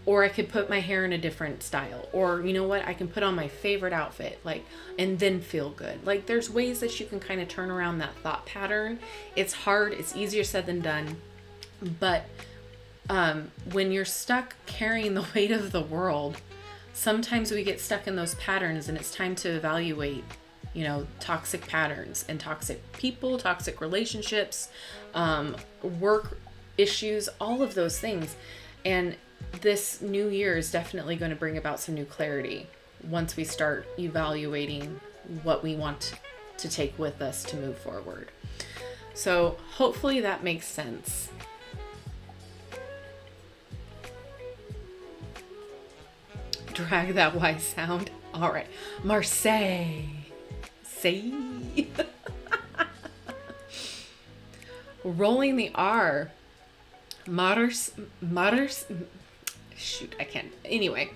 or I could put my hair in a different style, or you know what? I can put on my favorite outfit, like, and then feel good. Like, there's ways that you can kind of turn around that thought pattern. It's hard. It's easier said than done. But when you're stuck carrying the weight of the world, sometimes we get stuck in those patterns, and it's time to evaluate, toxic patterns and toxic people, toxic relationships, work issues, all of those things. And this new year is definitely going to bring about some new clarity once we start evaluating what we want to take with us to move forward. So hopefully that makes sense. Drag that Y sound. All right. Marseille. Say. Rolling the R. Matters. Shoot, I can't. Anyway.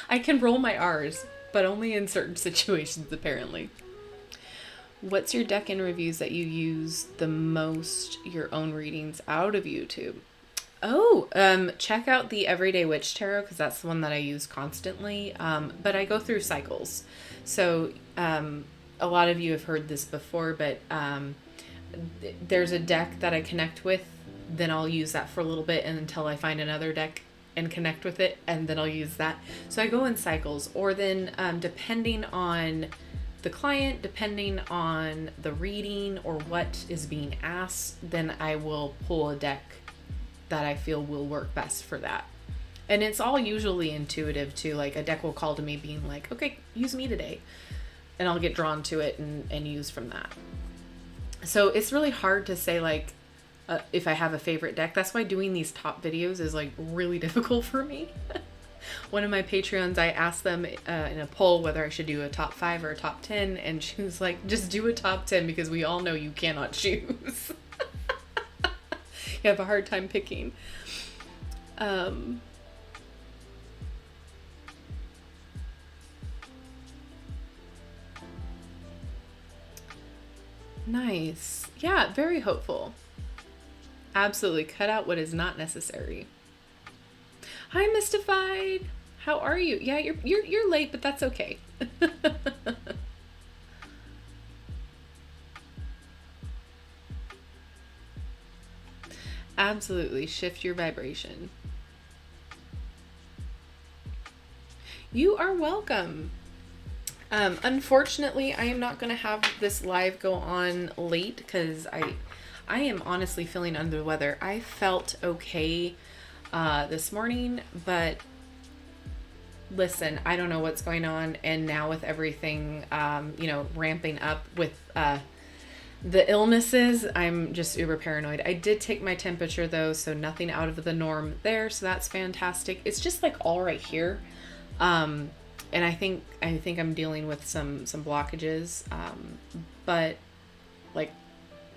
I can roll my R's, but only in certain situations, apparently. What's your deck and reviews that you use the most, your own readings out of YouTube? Oh, check out the Everyday Witch Tarot, because that's the one that I use constantly. But I go through cycles. So a lot of you have heard this before, but there's a deck that I connect with. Then I'll use that for a little bit, and until I find another deck and connect with it, and then I'll use that. So I go in cycles, or then depending on the client, depending on the reading or what is being asked, then I will pull a deck that I feel will work best for that. And it's all usually intuitive too. Like, a deck will call to me being like, okay, use me today. And I'll get drawn to it and use from that. So it's really hard to say like, if I have a favorite deck. That's why doing these top videos is like really difficult for me. One of my Patreons, I asked them in a poll whether I should do a top 5 or a top 10, and she was like, just do a top 10, because we all know you cannot choose. You have a hard time picking. Nice. Yeah, very hopeful. Absolutely. Cut out what is not necessary. Hi, Mystified. How are you? Yeah, you're late, but that's okay. Absolutely. Shift your vibration. You are welcome. Unfortunately, I am not going to have this live go on late, because I am honestly feeling under the weather. I felt okay this morning, but listen, I don't know what's going on. And now with everything, ramping up with The illnesses, I'm just uber paranoid. I did take my temperature though, so nothing out of the norm there, so that's fantastic. It's just like all right here. And I think I'm dealing with some blockages. But like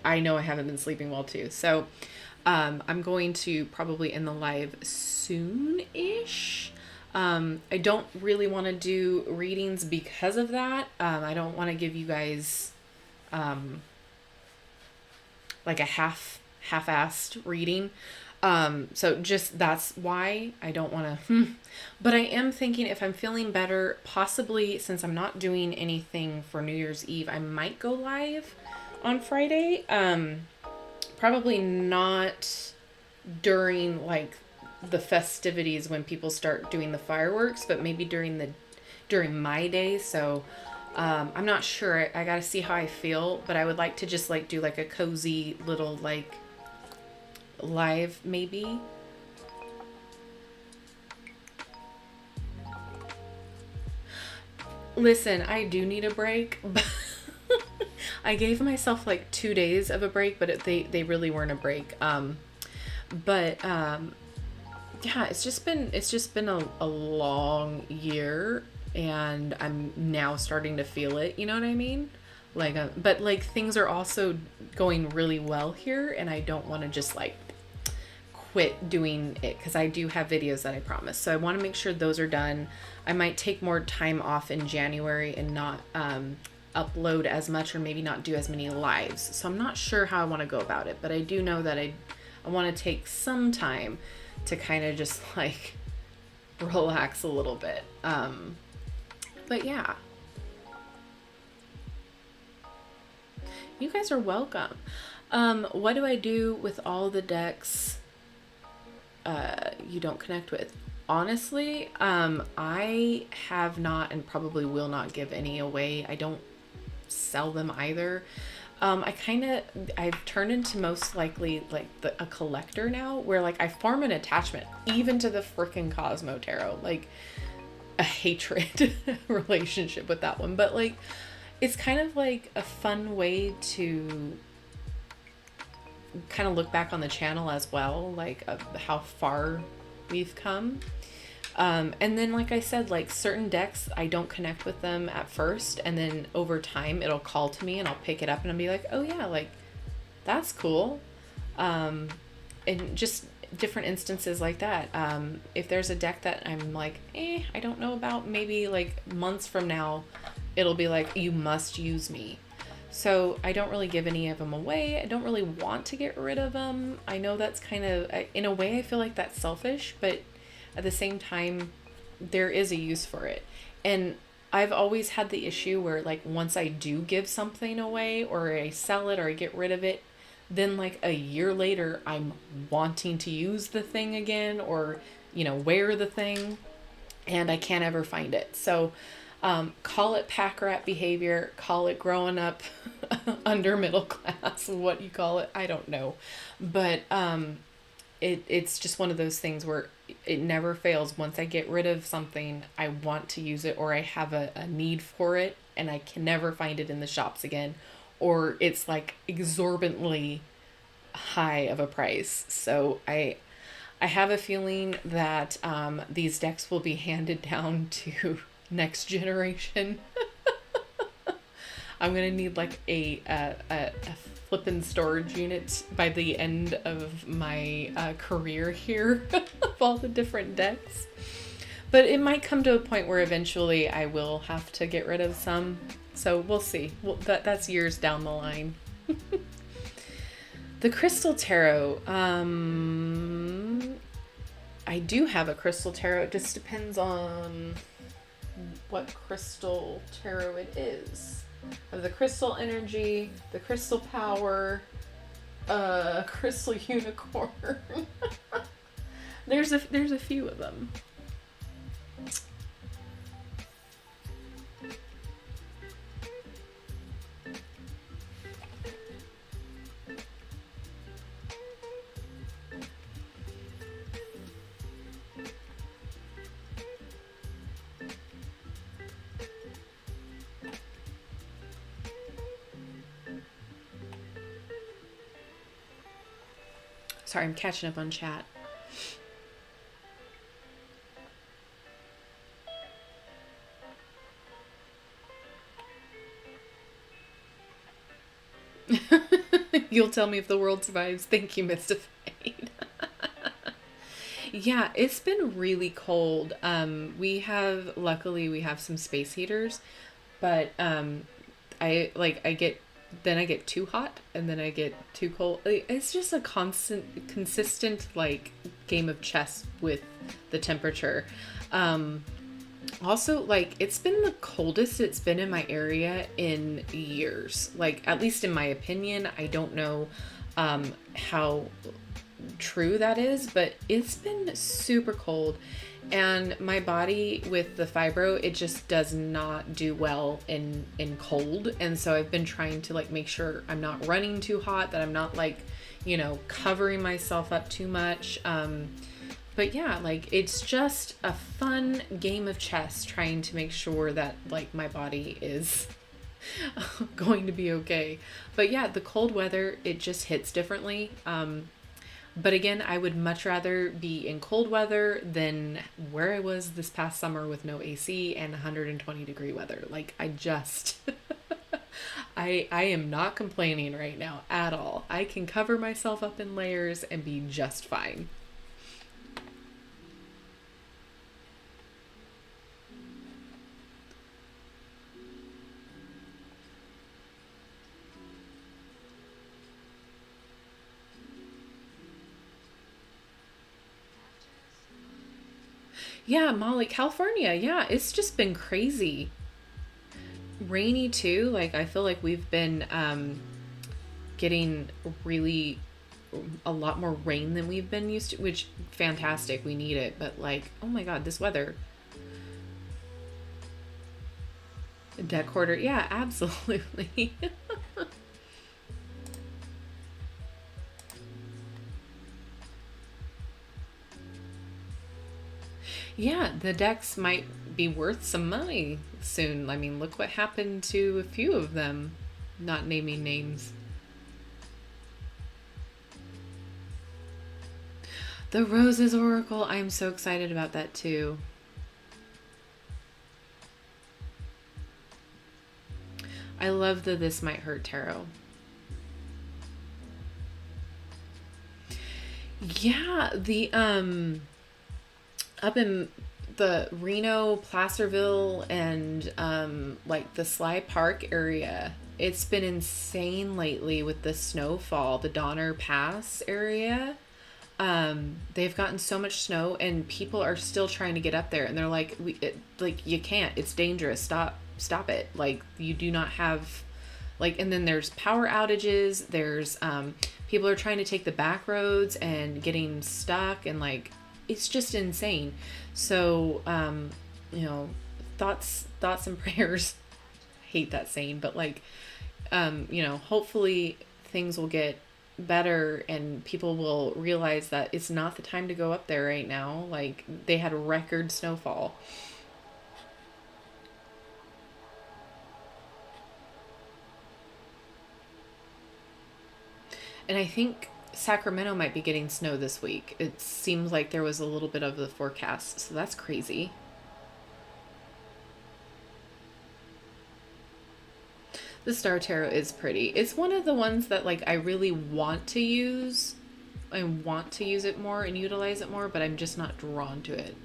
I know I haven't been sleeping well too. So I'm going to probably end the live soon-ish. I don't really want to do readings because of that. I don't want to give you guys like a half-assed reading. So just that's why I don't want to, but I am thinking if I'm feeling better, possibly since I'm not doing anything for New Year's Eve, I might go live on Friday. Probably not during like the festivities when people start doing the fireworks, but maybe during my day. So I'm not sure. I gotta see how I feel, but I would like to just like do like a cozy little like live maybe. Listen, I do need a break. I gave myself like 2 days of a break, but they really weren't a break. Yeah, it's just been a long year, and I'm now starting to feel it. You know what I mean? Like, but like things are also going really well here, and I don't want to just like quit doing it because I do have videos that I promised. So I want to make sure those are done. I might take more time off in January and not upload as much, or maybe not do as many lives. So I'm not sure how I want to go about it, but I do know that I want to take some time to kind of just like relax a little bit. But yeah. You guys are welcome. What do I do with all the decks you don't connect with? Honestly, I have not and probably will not give any away. I don't sell them either. I've turned into most likely like a collector now, where like I form an attachment even to the freaking Cosmo Tarot, like a hatred relationship with that one. But like, it's kind of like a fun way to kind of look back on the channel as well, like how far we've come. And then, like I said, like certain decks, I don't connect with them at first, and then over time it'll call to me and I'll pick it up and I'll be like, oh yeah, like that's cool. And just different instances like that. If there's a deck that I'm like, I don't know about, maybe like months from now, it'll be like, you must use me. So I don't really give any of them away. I don't really want to get rid of them. I know that's kind of, in a way, I feel like that's selfish, but at the same time, there is a use for it. And I've always had the issue where like once I do give something away, or I sell it, or I get rid of it, then like a year later, I'm wanting to use the thing again, or, wear the thing, and I can't ever find it. So call it pack rat behavior, call it growing up under middle class, what you call it, I don't know. But it's just one of those things where it never fails. Once I get rid of something, I want to use it, or I have a need for it, and I can never find it in the shops again, or it's like exorbitantly high of a price. So I have a feeling that these decks will be handed down to next generation. I'm gonna need like a flippin' storage unit by the end of my career here of all the different decks. But it might come to a point where eventually I will have to get rid of some. So we'll see. Well, that's years down the line. The Crystal Tarot. I do have a Crystal Tarot. It just depends on what Crystal Tarot it is. Of the Crystal Energy, the Crystal Power, Crystal Unicorn. There's a few of them. Sorry, I'm catching up on chat. You'll tell me if the world survives. Thank you, Mystified. Yeah, it's been really cold. Luckily we have some space heaters, but I get then I get too hot and then I get too cold. It's just a consistent like game of chess with the temperature. Also, like, it's been the coldest it's been in my area in years. Like, at least in my opinion. I don't know how true that is, but it's been super cold. And my body with the fibro, it just does not do well in cold. And so I've been trying to like make sure I'm not running too hot, that I'm not like, covering myself up too much. But yeah, like it's just a fun game of chess trying to make sure that like my body is going to be okay. But yeah, the cold weather, it just hits differently. But again, I would much rather be in cold weather than where I was this past summer with no AC and 120-degree weather. Like I just I am not complaining right now at all. I can cover myself up in layers and be just fine. Yeah, Molly, California. Yeah, it's just been crazy. Rainy too. Like I feel like we've been getting really a lot more rain than we've been used to, which fantastic. We need it, but like, oh my God, this weather. Deck hoarder. Yeah, absolutely. Yeah, the decks might be worth some money soon. I mean, look what happened to a few of them. Not naming names. The Roses Oracle. I'm so excited about that too. I love the This Might Hurt tarot. Yeah, the up in the Reno, Placerville, and like the Sly Park area, it's been insane lately with the snowfall. The Donner Pass area, they've gotten so much snow, and people are still trying to get up there, and they're like, like you can't. It's dangerous. Stop it. Like you do not have, like, and then there's power outages. There's people are trying to take the back roads and getting stuck, and like it's just insane. So thoughts and prayers. I hate that saying, but like hopefully things will get better and people will realize that it's not the time to go up there right now. Like they had record snowfall. And I think Sacramento might be getting snow this week. It seems like there was a little bit of the forecast, so that's crazy. The Star Tarot is pretty. It's one of the ones that like I really want to use. I want to use it more and utilize it more, but I'm just not drawn to it.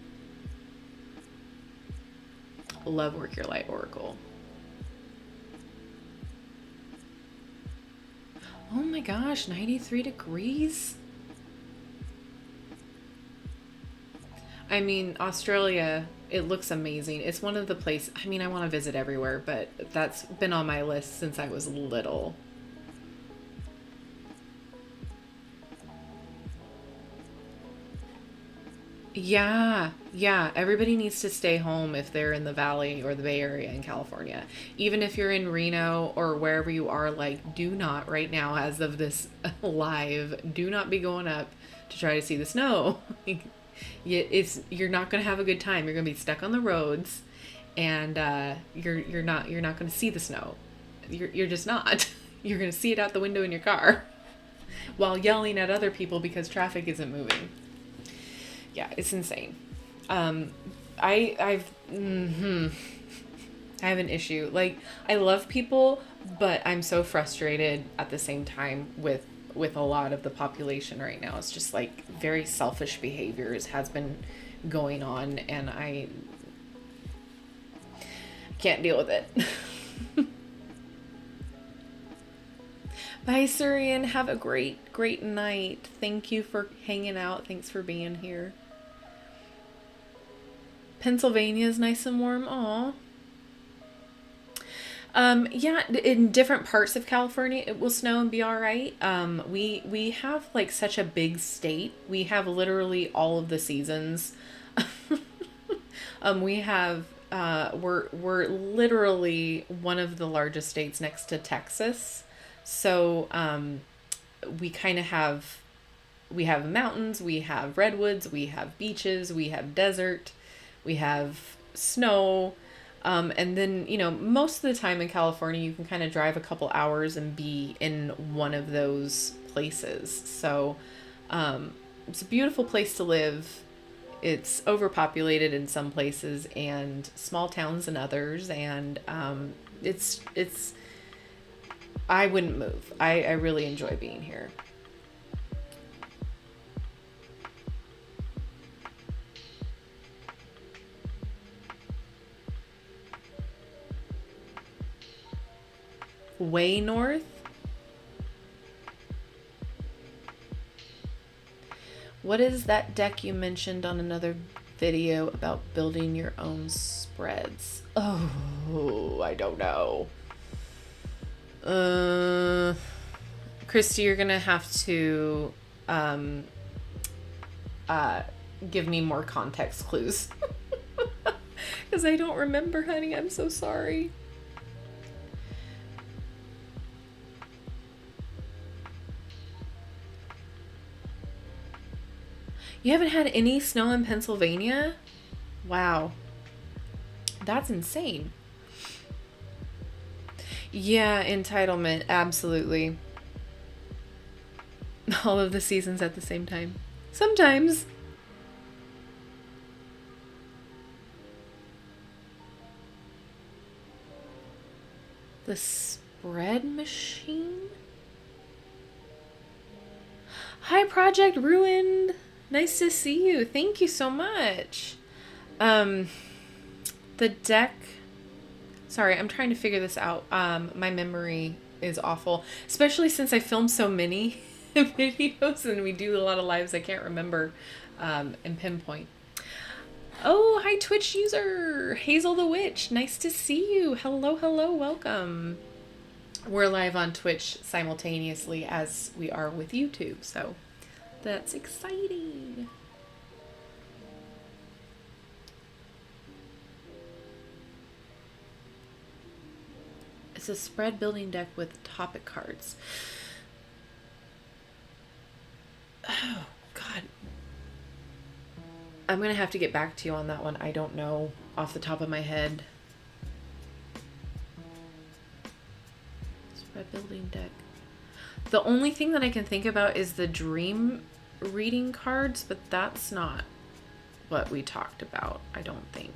Love Work Your Light Oracle. Oh my gosh, 93 degrees? I mean, Australia, it looks amazing. It's one of the places, I mean, I want to visit everywhere, but that's been on my list since I was little. Yeah, everybody needs to stay home if they're in the Valley or the Bay Area in California. Even if you're in Reno or wherever you are, like, do not right now, as of this live, do not be going up to try to see the snow. You're not gonna have a good time. You're gonna be stuck on the roads, and you're not gonna see the snow. You're just not. You're gonna see it out the window in your car while yelling at other people because traffic isn't moving. Yeah, it's insane. I have an issue. Like, I love people, but I'm so frustrated at the same time with a lot of the population right now. It's just like very selfish behaviors has been going on, and I can't deal with it. Bye, Surian. Have a great night. Thank you for hanging out. Thanks for being here. Pennsylvania is nice and warm. Aw. Yeah, in different parts of California, it will snow and be all right. We have like such a big state. We have literally all of the seasons. We have, we're literally one of the largest states next to Texas. So, we kind of we have mountains, we have redwoods, we have beaches, we have desert, we have snow. And then, most of the time in California, you can kind of drive a couple hours and be in one of those places. So, it's a beautiful place to live. It's overpopulated in some places and small towns in others. And, it's, I wouldn't move. I really enjoy being here. Way north? What is that deck you mentioned on another video about building your own spreads? Oh, I don't know. Christy, you're gonna have to give me more context clues. Because I don't remember, honey. I'm so sorry. You haven't had any snow in Pennsylvania? Wow. That's insane. Yeah, entitlement. Absolutely. All of the seasons at the same time. Sometimes. The spread machine? Hi, Project Ruined. Nice to see you. Thank you so much. The deck... Sorry, I'm trying to figure this out. My memory is awful. Especially since I filmed so many videos and we do a lot of lives I can't remember and pinpoint. Oh, hi Twitch user. Hazel the Witch. Nice to see you. Hello, hello, welcome. We're live on Twitch simultaneously as we are with YouTube, so... That's exciting. It's a spread building deck with topic cards. Oh, God. I'm going to have to get back to you on that one. I don't know off the top of my head. Spread building deck. The only thing that I can think about is the dream reading cards, but that's not what we talked about, I don't think.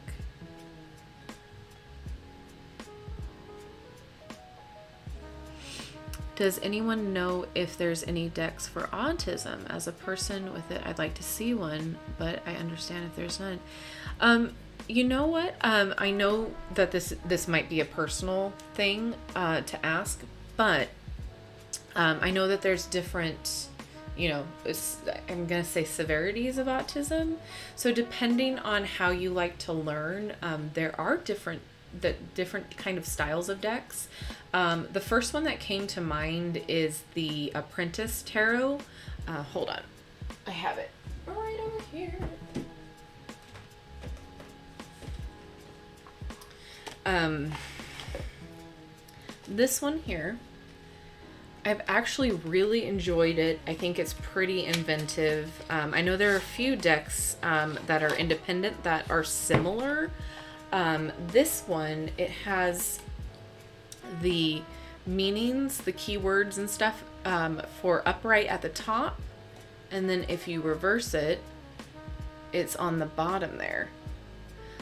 Does anyone know if there's any decks for autism? As a person with it, I'd like to see one, but I understand if there's none. You know what? I know that this might be a personal thing to ask, but I know that there's different, I'm going to say severities of autism. So depending on how you like to learn, there are different kind of styles of decks. The first one that came to mind is the Apprentice Tarot. Hold on. I have it right over here. This one here, I've actually really enjoyed it. I think it's pretty inventive. I know there are a few decks that are independent that are similar. This one, it has the meanings, the keywords and stuff for upright at the top, and then if you reverse it, it's on the bottom there.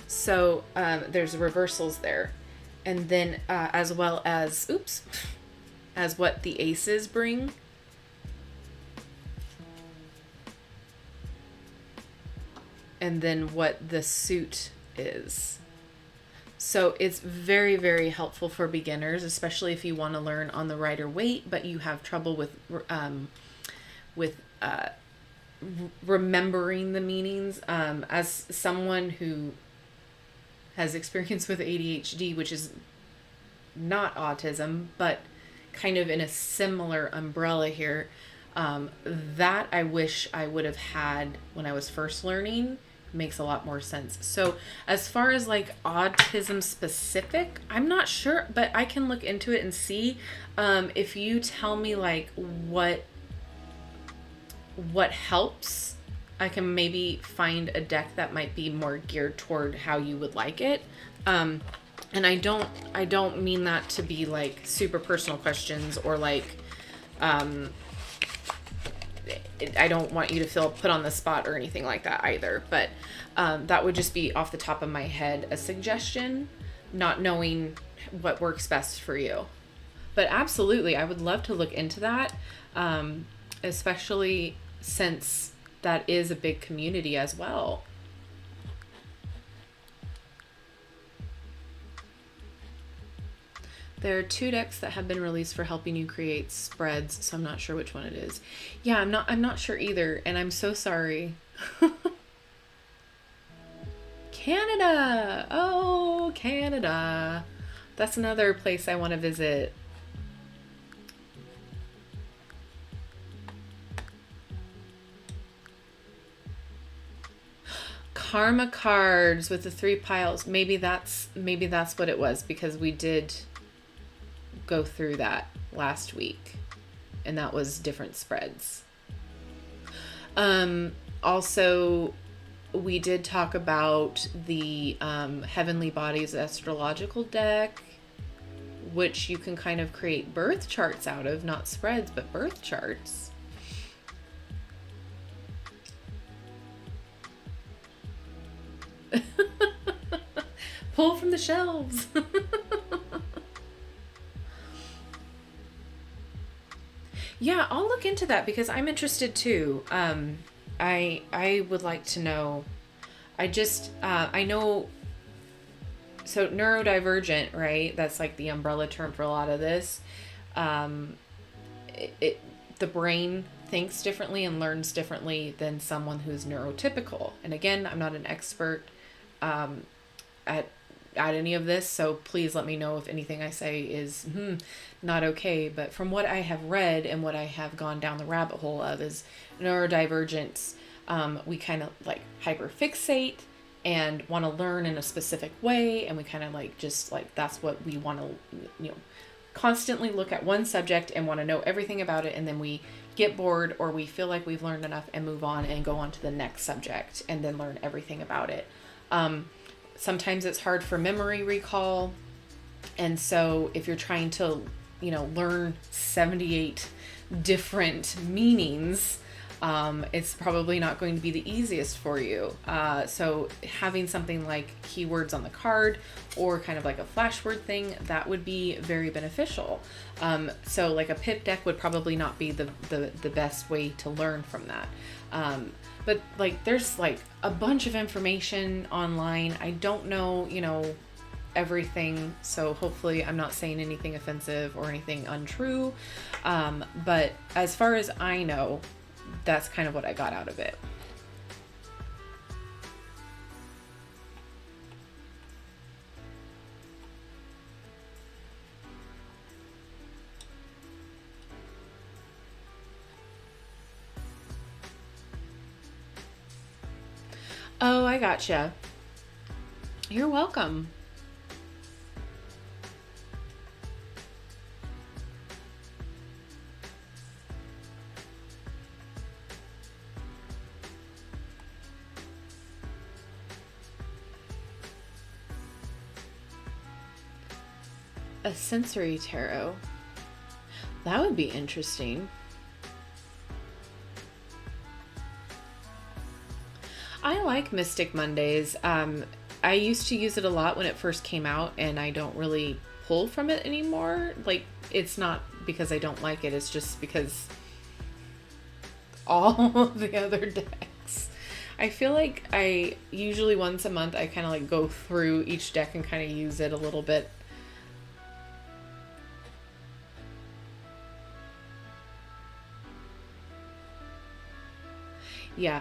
So there's reversals there. And then as well as, oops, as what the aces bring. And then what the suit is. So it's very, very helpful for beginners, especially if you want to learn on the Rider Waite, but you have trouble with remembering the meanings. As someone who has experience with ADHD, which is not autism, but kind of in a similar umbrella here, that I wish I would have had when I was first learning. Makes a lot more sense. So as far as like autism specific, I'm not sure, but I can look into it and see. If you tell me like what helps, I can maybe find a deck that might be more geared toward how you would like it. And I don't mean that to be like super personal questions or like I don't want you to feel put on the spot or anything like that either. But that would just be off the top of my head a suggestion, not knowing what works best for you. But absolutely, I would love to look into that, especially since that is a big community as well. There are 2 decks that have been released for helping you create spreads, so I'm not sure which one it is. Yeah, I'm not sure either, and I'm so sorry. Canada! Oh, Canada. That's another place I want to visit. Karma cards with the 3 piles. Maybe that's what it was, because we did go through that last week, and that was different spreads. Also, we did talk about the Heavenly Bodies astrological deck, which you can kind of create birth charts out of, not spreads, but birth charts. Pull from the shelves. Yeah, I'll look into that because I'm interested too. I would like to know. I know. So neurodivergent, right? That's like the umbrella term for a lot of this. The brain thinks differently and learns differently than someone who's neurotypical. And again, I'm not an expert at any of this, so please let me know if anything I say is not okay. But from what I have read and what I have gone down the rabbit hole of is neurodivergence. We kind of like hyperfixate and want to learn in a specific way, and we kind of like just like that's what we want to constantly look at one subject and want to know everything about it, and then we get bored or we feel like we've learned enough and move on and go on to the next subject and then learn everything about it. Sometimes it's hard for memory recall, and so if you're trying to learn 78 different meanings, it's probably not going to be the easiest for you. So having something like keywords on the card or kind of like a flashword thing, that would be very beneficial. So like a pip deck would probably not be the best way to learn from that. But like there's like a bunch of information online. I don't know, everything, so hopefully I'm not saying anything offensive or anything untrue. But as far as I know, that's kind of what I got out of it. Oh, I gotcha. You're welcome. A sensory tarot. That would be interesting. I like Mystic Mondays. I used to use it a lot when it first came out, and I don't really pull from it anymore. Like, it's not because I don't like it, it's just because all of the other decks. I feel like I usually once a month I kind of like go through each deck and kind of use it a little bit. Yeah,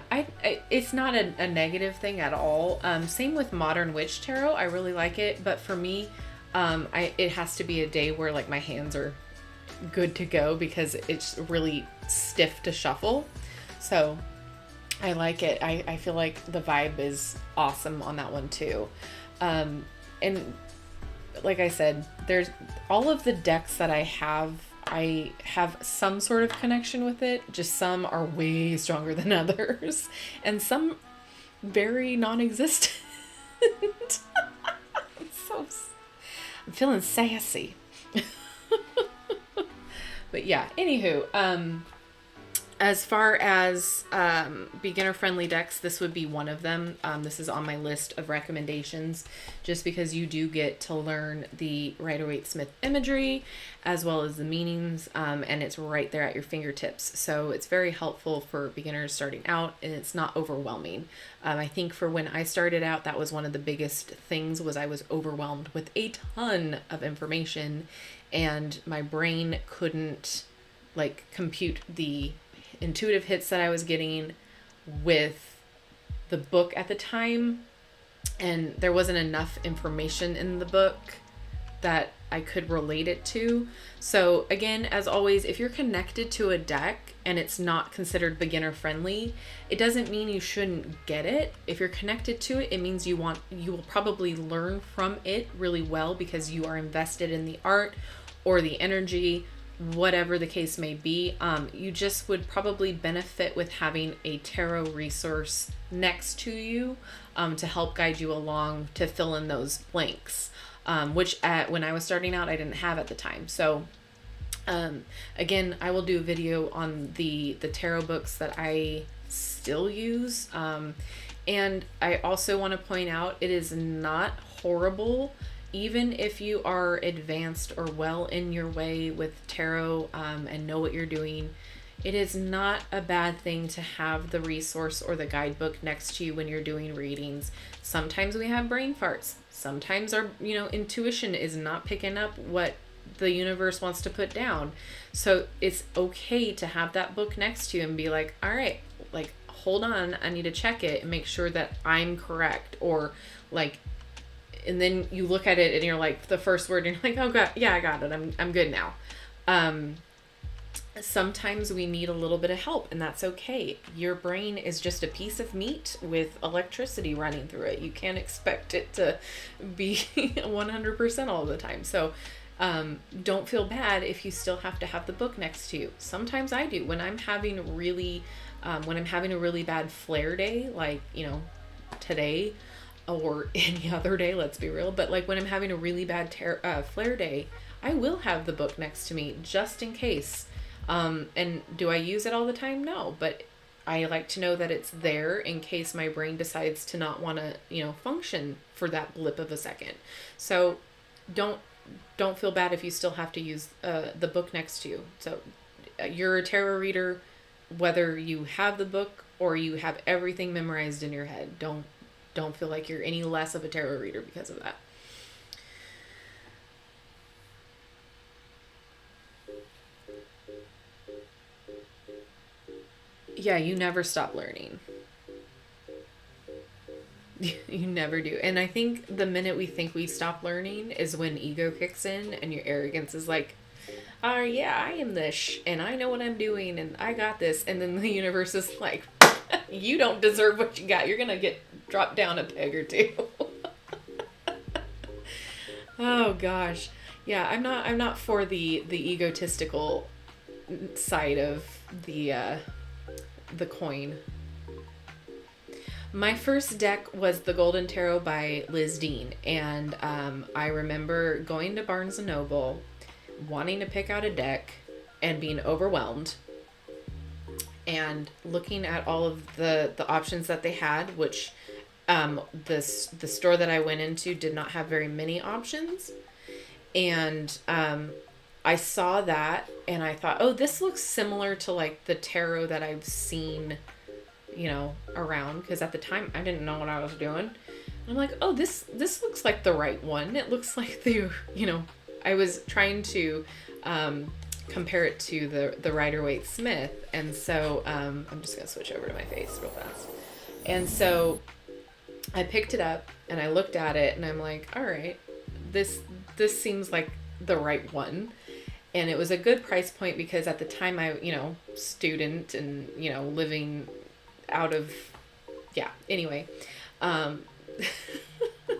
it's not a negative thing at all. Same with Modern Witch Tarot. I really like it, but for me, it has to be a day where like my hands are good to go because it's really stiff to shuffle. So I like it. I feel like the vibe is awesome on that one too. And like I said, there's all of the decks that I have some sort of connection with it. Just some are way stronger than others, and some very non-existent. I'm feeling sassy. But yeah, anywho, as far as beginner-friendly decks, this would be one of them. This is on my list of recommendations just because you do get to learn the Rider-Waite-Smith imagery as well as the meanings, and it's right there at your fingertips. So it's very helpful for beginners starting out, and it's not overwhelming. I think for when I started out, that was one of the biggest things, was I was overwhelmed with a ton of information, and my brain couldn't like compute the intuitive hits that I was getting with the book at the time, and there wasn't enough information in the book that I could relate it to. So again, as always, if you're connected to a deck and it's not considered beginner friendly, it doesn't mean you shouldn't get it. If you're connected to it, it means you will probably learn from it really well because you are invested in the art or the energy, whatever the case may be. You just would probably benefit with having a tarot resource next to you to help guide you along to fill in those blanks, which when I was starting out, I didn't have at the time. So again, I will do a video on the tarot books that I still use. And I also want to point out, it is not horrible. Even if you are advanced or well in your way with tarot and know what you're doing, it is not a bad thing to have the resource or the guidebook next to you when you're doing readings. Sometimes we have brain farts. Sometimes our intuition is not picking up what the universe wants to put down. So it's okay to have that book next to you and be like, all right, like, hold on, I need to check it and make sure that I'm correct. Or like, and then you look at it and you're like, the first word, and you're like, oh God, yeah, I got it. I'm good now. Sometimes we need a little bit of help, and that's okay. Your brain is just a piece of meat with electricity running through it. You can't expect it to be 100% all the time. So don't feel bad if you still have to have the book next to you. Sometimes I do. When I'm having a really bad flare day, like, today, or any other day, let's be real, but like when I'm having a really bad flare day, I will have the book next to me just in case. And do I use it all the time? No, but I like to know that it's there in case my brain decides to not want to, function for that blip of a second. So don't feel bad if you still have to use the book next to you. So you're a tarot reader, whether you have the book or you have everything memorized in your head. Don't feel like you're any less of a tarot reader because of that. Yeah, you never stop learning. You never do. And I think the minute we think we stop learning is when ego kicks in and your arrogance is like, oh yeah, I am this and I know what I'm doing and I got this. And then the universe is like, you don't deserve what you got. You're going to get dropped down a peg or two. Oh gosh. Yeah, I'm not for the egotistical side of the coin. My first deck was the Golden Tarot by Liz Dean, and I remember going to Barnes & Noble, wanting to pick out a deck, and being overwhelmed and looking at all of the options that they had, which the store that I went into did not have very many options. And I saw that and I thought, oh, this looks similar to like the tarot that I've seen, you know, around. Because at the time I didn't know what I was doing. I'm like, oh, this looks like the right one. It looks like you know, I was trying to compare it to the Rider-Waite Smith. And so I'm just going to switch over to my face real fast. And so I picked it up and I looked at it and I'm like, all right, this seems like the right one. And it was a good price point because at the time I, you know, student and, you know, living out of, yeah, anyway.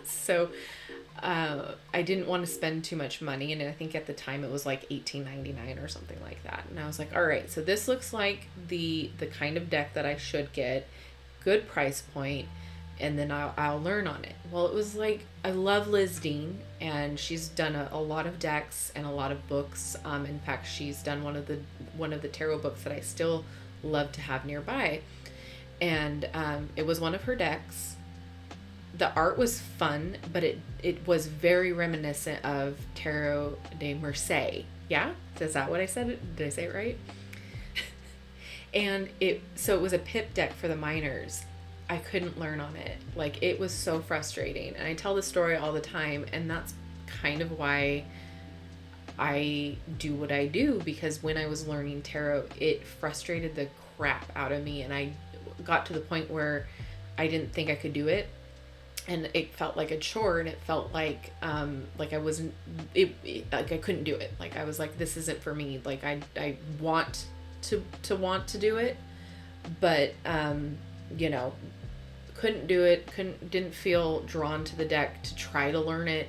So I didn't want to spend too much money, and I think at the time it was like $18.99 or something like that. And I was like, all right, so this looks like the kind of deck that I should get, good price point, and then I'll learn on it. Well, it was like, I love Liz Dean, and she's done a lot of decks and a lot of books. In fact, she's done one of the tarot books that I still love to have nearby, and it was one of her decks. The art was fun, but it was very reminiscent of Tarot de Marseille. Yeah? Is that what I said? Did I say it right? And so it was a pip deck for the minors. I couldn't learn on it. Like, it was so frustrating. And I tell the story all the time, and that's kind of why I do what I do, because when I was learning tarot, it frustrated the crap out of me, and I got to the point where I didn't think I could do it. And it felt like a chore, and it felt like I wasn't, like I couldn't do it. Like I was like, this isn't for me. Like I want to do it, but you know, couldn't do it. Didn't feel drawn to the deck to try to learn it.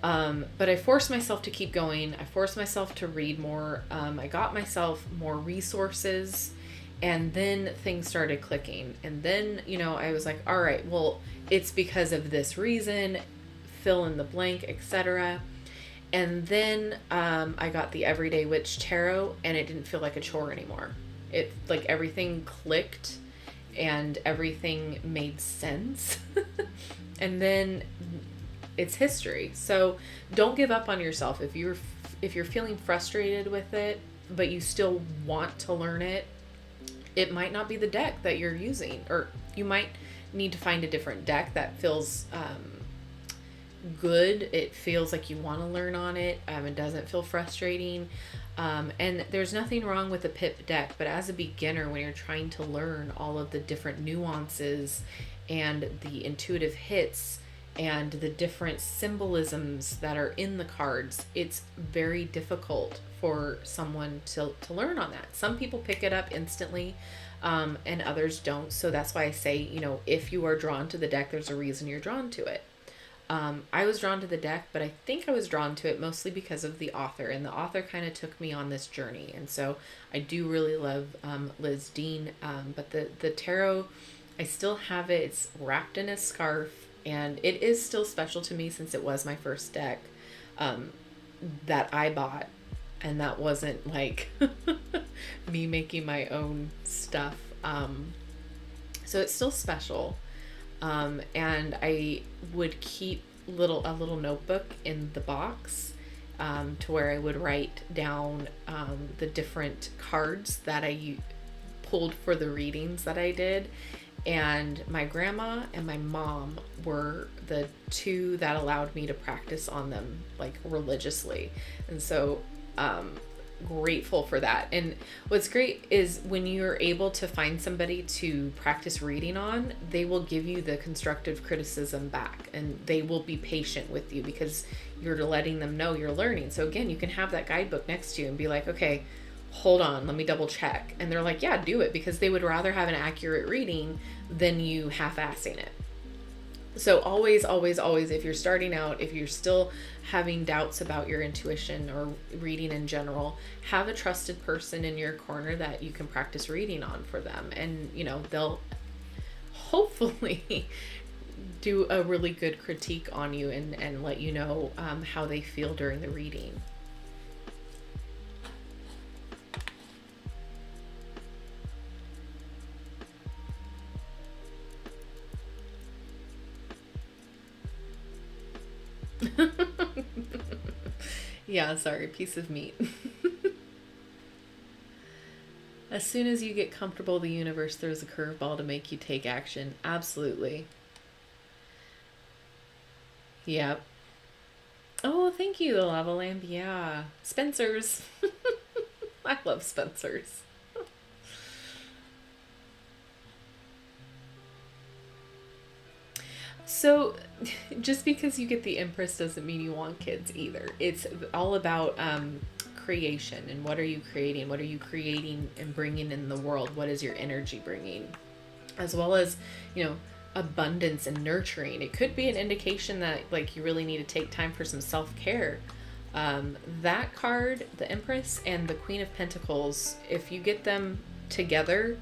But I forced myself to keep going. I forced myself to read more. I got myself more resources. And then things started clicking. And then, you know, I was like, all right, well, it's because of this reason, fill in the blank, etc. And then I got the Everyday Witch Tarot, and it didn't feel like a chore anymore. It, like, everything clicked and everything made sense. And then it's history. So don't give up on yourself. If you're feeling frustrated with it, but you still want to learn it, it might not be the deck that you're using, or you might need to find a different deck that feels good. It feels like you want to learn on it. It doesn't feel frustrating. And there's nothing wrong with a pip deck, but as a beginner, when you're trying to learn all of the different nuances and the intuitive hits and the different symbolisms that are in the cards, it's very difficult for someone to learn on that. Some people pick it up instantly, and others don't. So that's why I say, you know, if you are drawn to the deck, there's a reason you're drawn to it. I was drawn to the deck, but I think I was drawn to it mostly because of the author, and the author kind of took me on this journey. And so I do really love Liz Dean, but the tarot, I still have it. It's wrapped in a scarf, and it is still special to me since it was my first deck that I bought. And that wasn't like me making my own stuff. So it's still special. And I would keep a little notebook in the box to where I would write down the different cards that I pulled for the readings that I did. And my grandma and my mom were the two that allowed me to practice on them, like, religiously. And so grateful for that. And what's great is when you're able to find somebody to practice reading on, they will give you the constructive criticism back, and they will be patient with you because you're letting them know you're learning. So again, you can have that guidebook next to you and be like, okay, hold on, let me double check. And they're like, yeah, do it, because they would rather have an accurate reading than you half-assing it. So always, if you're starting out, if you're still having doubts about your intuition or reading in general, have a trusted person in your corner that you can practice reading on for them. And, you know, they'll hopefully do a really good critique on you and let you know how they feel during the reading. Yeah, sorry, piece of meat. As soon as you get comfortable, the universe throws a curveball to make you take action. Absolutely. Yep. Oh, thank you, the lava lamp. Yeah. Spencer's. I love Spencer's. So, just because you get the Empress doesn't mean you want kids either. It's all about creation and what are you creating? What are you creating and bringing in the world? What is your energy bringing? As well as, you know, abundance and nurturing. It could be an indication that like you really need to take time for some self-care. That card, the Empress and the Queen of Pentacles, if you get them together,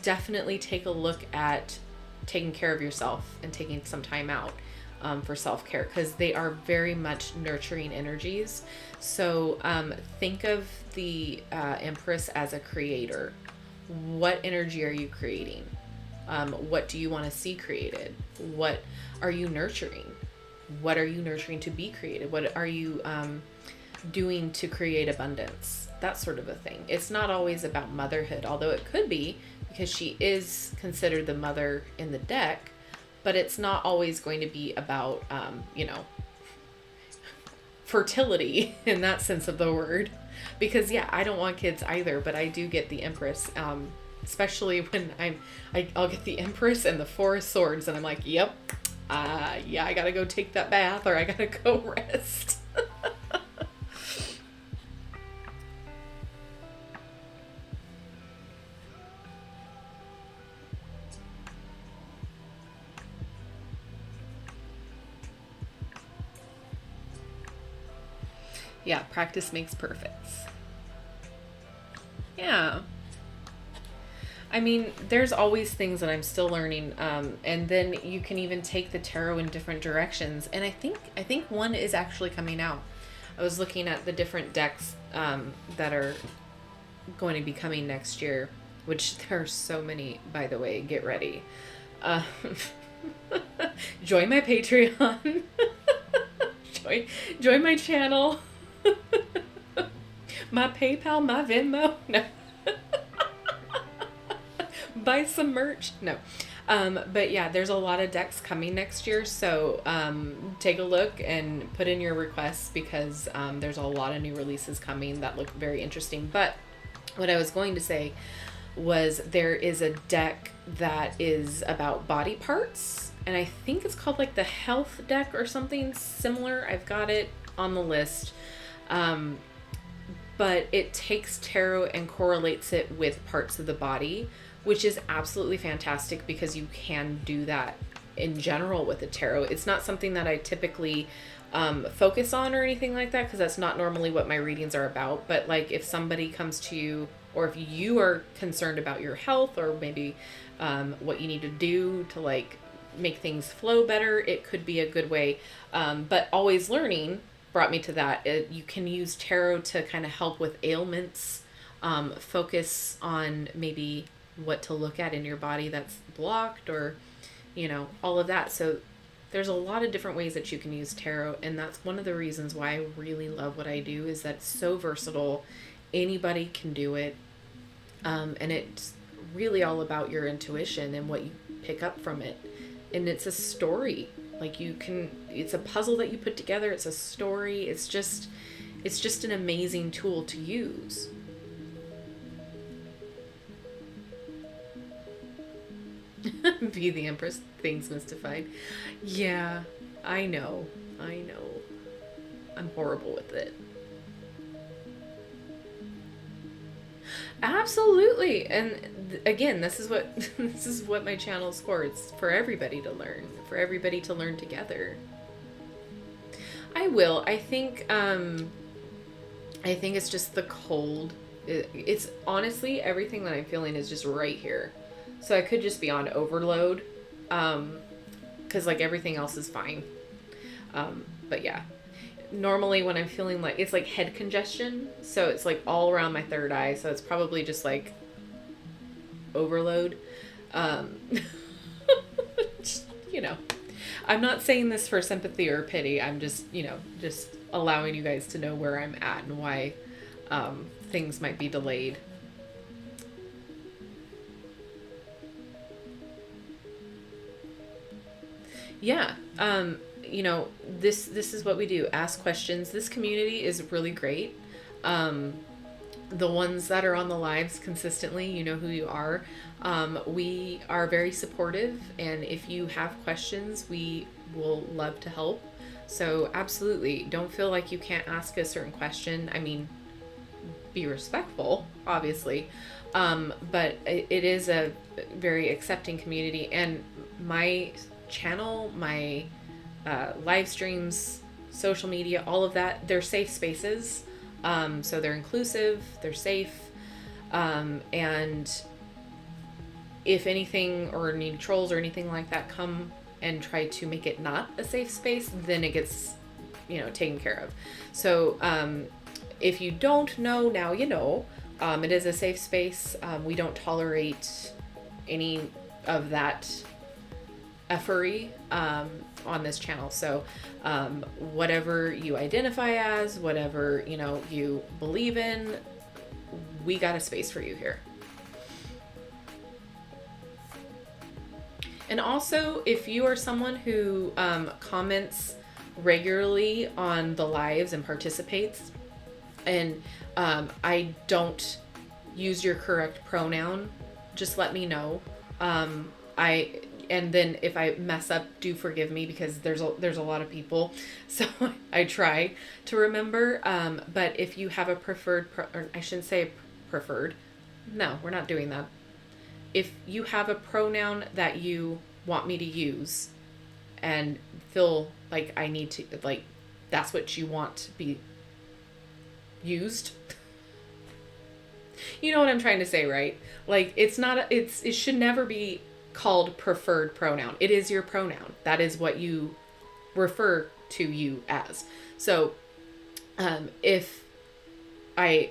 definitely take a look at taking care of yourself and taking some time out for self-care, because they are very much nurturing energies. So think of the Empress as a creator. What energy are you creating? What do you want to see created? What are you nurturing? What are you nurturing to be created? What are you doing to create abundance? That sort of a thing. It's not always about motherhood, although it could be, because she is considered the mother in the deck, but it's not always going to be about, you know, fertility in that sense of the word. Because yeah, I don't want kids either, but I do get the Empress, especially when I'll get the Empress and the Four of Swords, and I'm like, yep, yeah, I gotta go take that bath, or I gotta go rest. Yeah, practice makes perfect. Yeah. I mean, there's always things that I'm still learning, and then you can even take the tarot in different directions. And I think one is actually coming out. I was looking at the different decks that are going to be coming next year, which there are so many, by the way. Get ready. Uh, join my Patreon. join my channel. My PayPal, my Venmo. No. Buy some merch. No. But yeah, there's a lot of decks coming next year. So take a look and put in your requests, because there's a lot of new releases coming that look very interesting. But what I was going to say was there is a deck that is about body parts. And I think it's called like the health deck or something similar. I've got it on the list. But it takes tarot and correlates it with parts of the body, which is absolutely fantastic, because you can do that in general with the tarot. It's not something that I typically focus on or anything like that, because that's not normally what my readings are about. But like if somebody comes to you, or if you are concerned about your health, or maybe what you need to do to like make things flow better, it could be a good way. But always learning brought me to that. You can use tarot to kind of help with ailments, focus on maybe what to look at in your body that's blocked, or, you know, all of that. So there's a lot of different ways that you can use tarot, and that's one of the reasons why I really love what I do, is that it's so versatile. Anybody can do it. And it's really all about your intuition and what you pick up from it. And it's a story. Like it's a puzzle that you put together. It's a story. It's just an amazing tool to use. Be the Empress, things mystified. Yeah, I know. I'm horrible with it. Absolutely. And again, this is what my channel is for. It's for everybody to learn together. I will. I think it's just the cold. It's honestly, everything that I'm feeling is just right here. So I could just be on overload, because like everything else is fine. But yeah, normally when I'm feeling like, it's like head congestion, so it's like all around my third eye, so it's probably just like overload. Just, you know. I'm not saying this for sympathy or pity. I'm just, just allowing you guys to know where I'm at and why things might be delayed. Yeah. This is what we do. Ask questions. This community is really great. The ones that are on the lives consistently, you know who you are. We are very supportive, and if you have questions, we will love to help. So absolutely, don't feel like you can't ask a certain question. I mean, be respectful, obviously, but it is a very accepting community, and my channel, my live streams, social media, all of that, they're safe spaces. So they're inclusive, they're safe, and if anything, or any trolls or anything like that come and try to make it not a safe space, then it gets, taken care of. So if you don't know, now you know. It is a safe space. We don't tolerate any of that effery on this channel. So whatever you identify as, whatever you believe in, we got a space for you here. And also, if you are someone who comments regularly on the lives and participates, and I don't use your correct pronoun, just let me know. And then if I mess up, do forgive me, because there's a lot of people, so I try to remember. But if you have a preferred, or I shouldn't say preferred, no, we're not doing that. If you have a pronoun that you want me to use and feel like I need to, like, that's what you want to be used. You know what I'm trying to say, right? Like, it should never be called preferred pronoun. It is your pronoun. That is what you refer to you as. So if I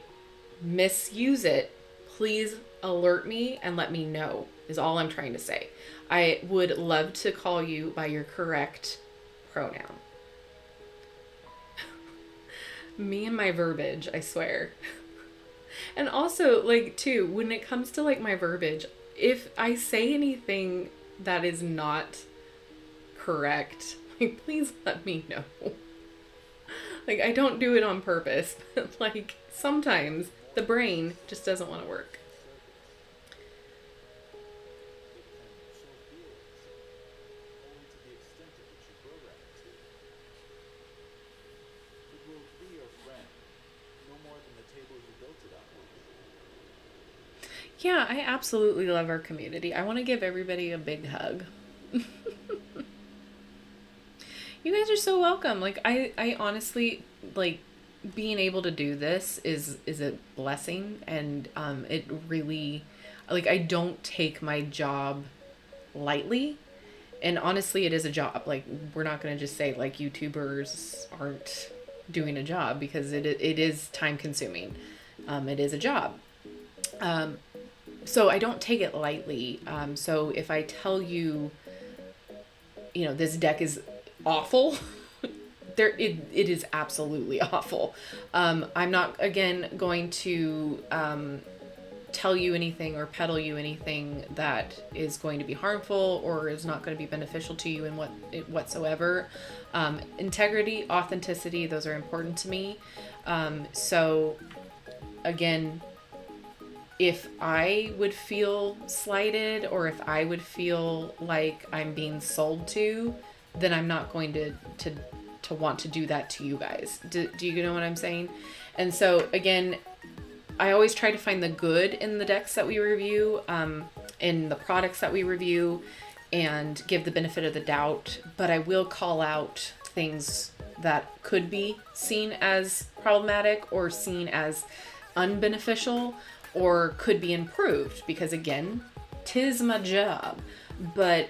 misuse it, please alert me and let me know, is all I'm trying to say. I would love to call you by your correct pronoun. Me and my verbiage, I swear. And also, like, too, when it comes to, like, my verbiage, if I say anything that is not correct, like, please let me know. Like, I don't do it on purpose, but, like, sometimes the brain just doesn't want to work. Yeah, I absolutely love our community. I want to give everybody a big hug. You guys are so welcome. Like, I honestly, like, being able to do this is a blessing, and it really, like, I don't take my job lightly. And honestly, it is a job. Like, we're not going to just say, like, YouTubers aren't doing a job, because it is time consuming. It is a job. So I don't take it lightly. So if I tell you, this deck is awful, it is absolutely awful. I'm not, again, going to tell you anything or peddle you anything that is going to be harmful or is not going to be beneficial to you in whatsoever. Integrity, authenticity, those are important to me. So again, if I would feel slighted, or if I would feel like I'm being sold to, then I'm not going to want to do that to you guys. Do you know what I'm saying? And so again, I always try to find the good in the decks that we review, in the products that we review, and give the benefit of the doubt, but I will call out things that could be seen as problematic or seen as unbeneficial, or could be improved, because again, 'tis my job. But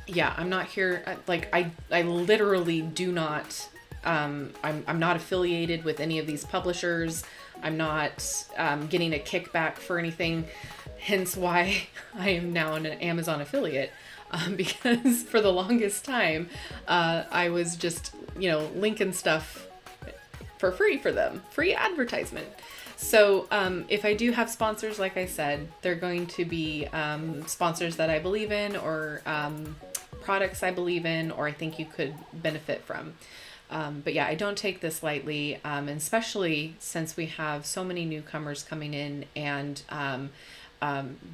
yeah, I'm not here, like, I literally do not, I'm not affiliated with any of these publishers. I'm not getting a kickback for anything. hence why I am now an Amazon affiliate. Because for the longest time, I was just, linking stuff for free for them, free advertisement. So if I do have sponsors, like I said, they're going to be sponsors that I believe in, or products I believe in, or I think you could benefit from. But yeah, I don't take this lightly, and especially since we have so many newcomers coming in, and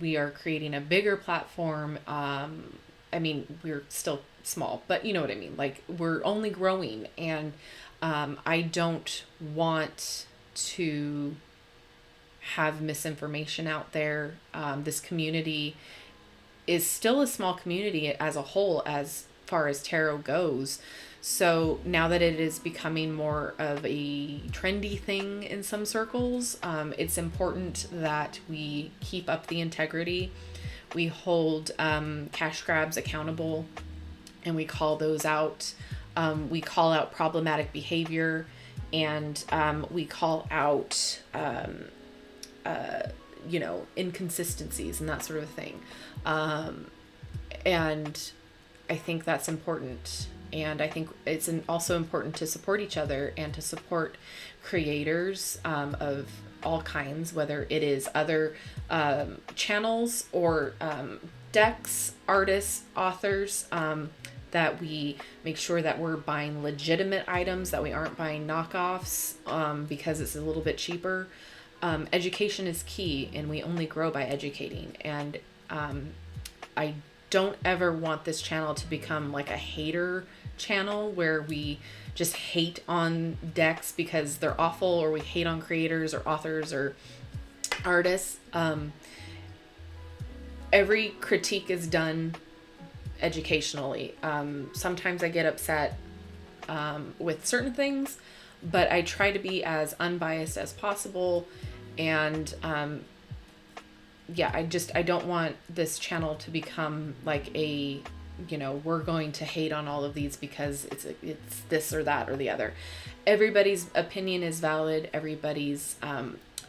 we are creating a bigger platform. I mean, we're still small, but you know what I mean? Like, we're only growing, and I don't want to have misinformation out there. This community is still a small community as a whole, as far as tarot goes. So now that it is becoming more of a trendy thing in some circles, it's important that we keep up the integrity. We hold cash grabs accountable, and we call those out. We call out problematic behavior, and we call out inconsistencies and that sort of thing. And I think that's important. And I think it's also important to support each other and to support creators of all kinds, whether it is other channels or decks, artists, authors, that we make sure that we're buying legitimate items, that we aren't buying knockoffs because it's a little bit cheaper. Education is key, and we only grow by educating. And I don't ever want this channel to become like a hater channel where we just hate on decks because they're awful, or we hate on creators or authors or artists. Every critique is done educationally. Sometimes I get upset with certain things, but I try to be as unbiased as possible. And I don't want this channel to become like a, we're going to hate on all of these because it's this or that or the other. Everybody's opinion is valid. Everybody's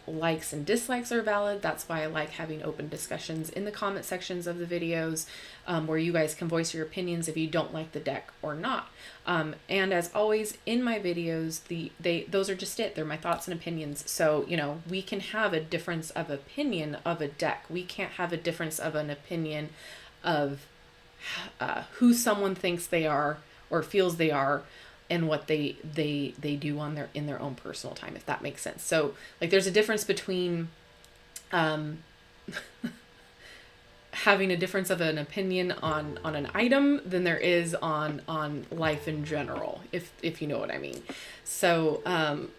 likes and dislikes are valid. That's why I like having open discussions in the comment sections of the videos, where you guys can voice your opinions if you don't like the deck or not. And as always in my videos, those are just it. They're my thoughts and opinions. So, we can have a difference of opinion of a deck. We can't have a difference of an opinion of who someone thinks they are or feels they are, and what they do in their own personal time, if that makes sense. So, like, there's a difference between having a difference of an opinion on an item than there is on life in general, if you know what I mean. So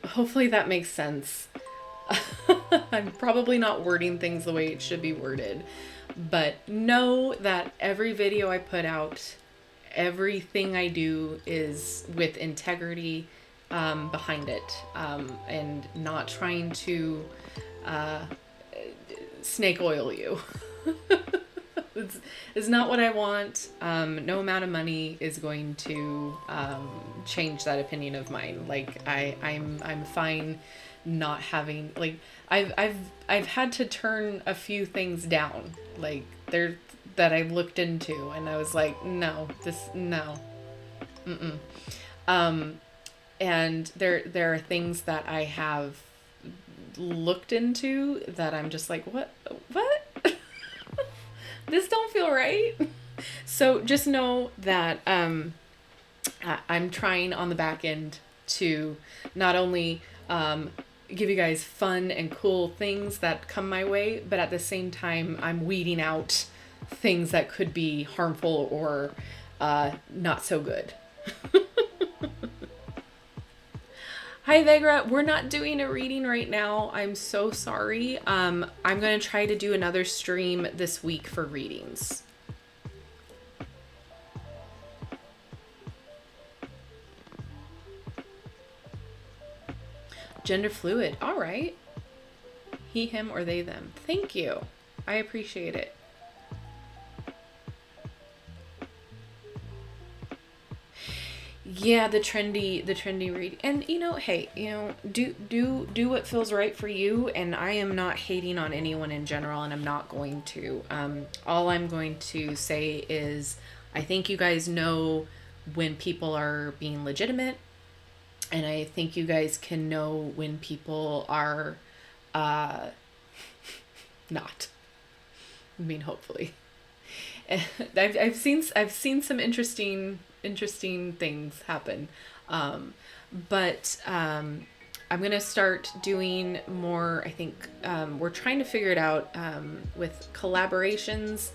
hopefully that makes sense. I'm probably not wording things the way it should be worded, but know that every video I put out, everything I do is with integrity behind it, and not trying to snake oil you. It's not what I want. No amount of money is going to change that opinion of mine. Like, I'm fine not having, like, I've had to turn a few things down, like, that I looked into, and I was like, no. And there are things that I have looked into that I'm just like, what? This don't feel right. So just know that I'm trying on the back end to not only give you guys fun and cool things that come my way, but at the same time, I'm weeding out things that could be harmful or not so good. Hi Vegra, we're not doing a reading right now. I'm so sorry. I'm going to try to do another stream this week for readings. Gender fluid. All right. He, him, or they, them. Thank you. I appreciate it. Yeah, the trendy read. And you know, hey, you know, do what feels right for you, and I am not hating on anyone in general, and I'm not going to. All I'm going to say is I think you guys know when people are being legitimate, and I think you guys can know when people are uh not. I mean, hopefully. I've seen some interesting things happen, but I'm gonna start doing more. I think we're trying to figure it out with collaborations,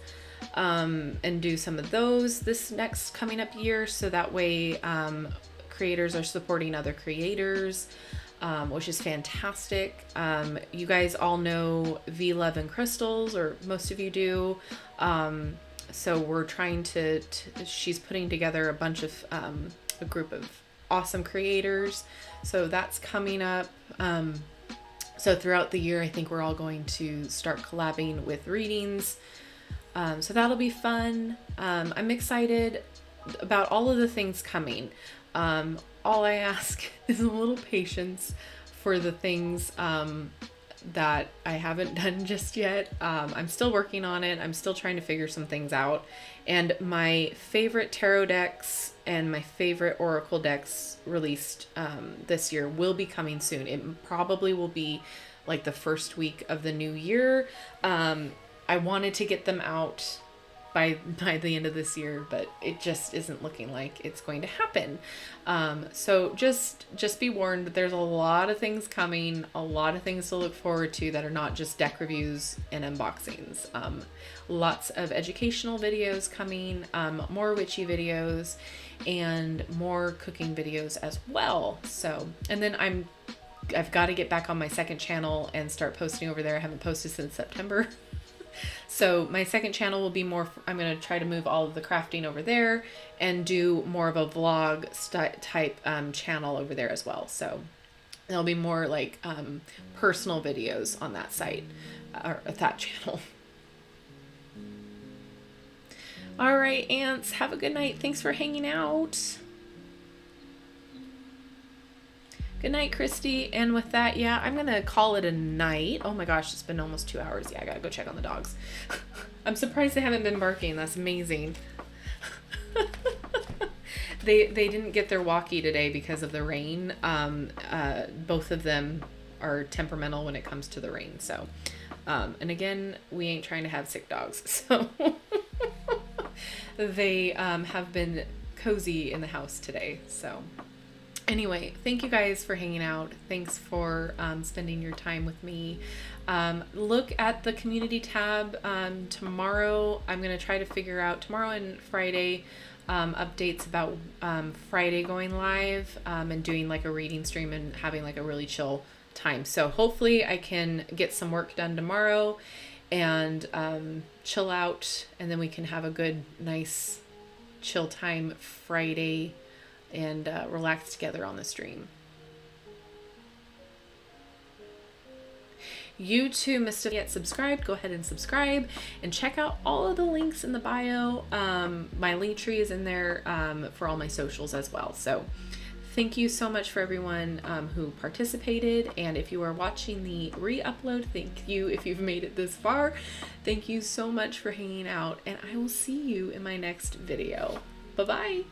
and do some of those this next coming up year, so that way creators are supporting other creators. Which is fantastic. You guys all know V Love and Crystals, or most of you do. So we're trying to she's putting together a bunch of a group of awesome creators. So that's coming up. So throughout the year, I think we're all going to start collabing with readings. So that'll be fun. I'm excited about all of the things coming. All I ask is a little patience for the things that I haven't done just yet. I'm still working on it. I'm still trying to figure some things out. And my favorite tarot decks and my favorite oracle decks released this year will be coming soon. It probably will be like the first week of the new year. I wanted to get them out by the end of this year, but it just isn't looking like it's going to happen. So just be warned, there's a lot of things coming, a lot of things to look forward to that are not just deck reviews and unboxings. Lots of educational videos coming, more witchy videos, and more cooking videos as well. So, and then I've got to get back on my second channel and start posting over there. I haven't posted since September. So my second channel will be more, I'm going to try to move all of the crafting over there and do more of a vlog type channel over there as well. So there'll be more like personal videos on that site, or that channel. All right, ants, have a good night. Thanks for hanging out. Good night, Christy. And with that, yeah, I'm going to call it a night. Oh my gosh, it's been almost 2 hours. Yeah, I got to go check on the dogs. I'm surprised they haven't been barking. That's amazing. They didn't get their walkie today because of the rain. Both of them are temperamental when it comes to the rain. So, and again, we ain't trying to have sick dogs. So they have been cozy in the house today. So anyway, thank you guys for hanging out. Thanks for spending your time with me. Look at the community tab tomorrow. I'm going to try to figure out tomorrow and Friday updates about Friday going live and doing like a reading stream and having like a really chill time. So hopefully I can get some work done tomorrow and chill out, and then we can have a good, nice, chill time Friday and relax together on the stream. You too, missed it yet subscribed, go ahead and subscribe and check out all of the links in the bio. My link tree is in there for all my socials as well. So thank you so much for everyone who participated, and if you are watching the re-upload, thank you. If you've made it this far, thank you so much for hanging out, and I will see you in my next video. Bye-bye.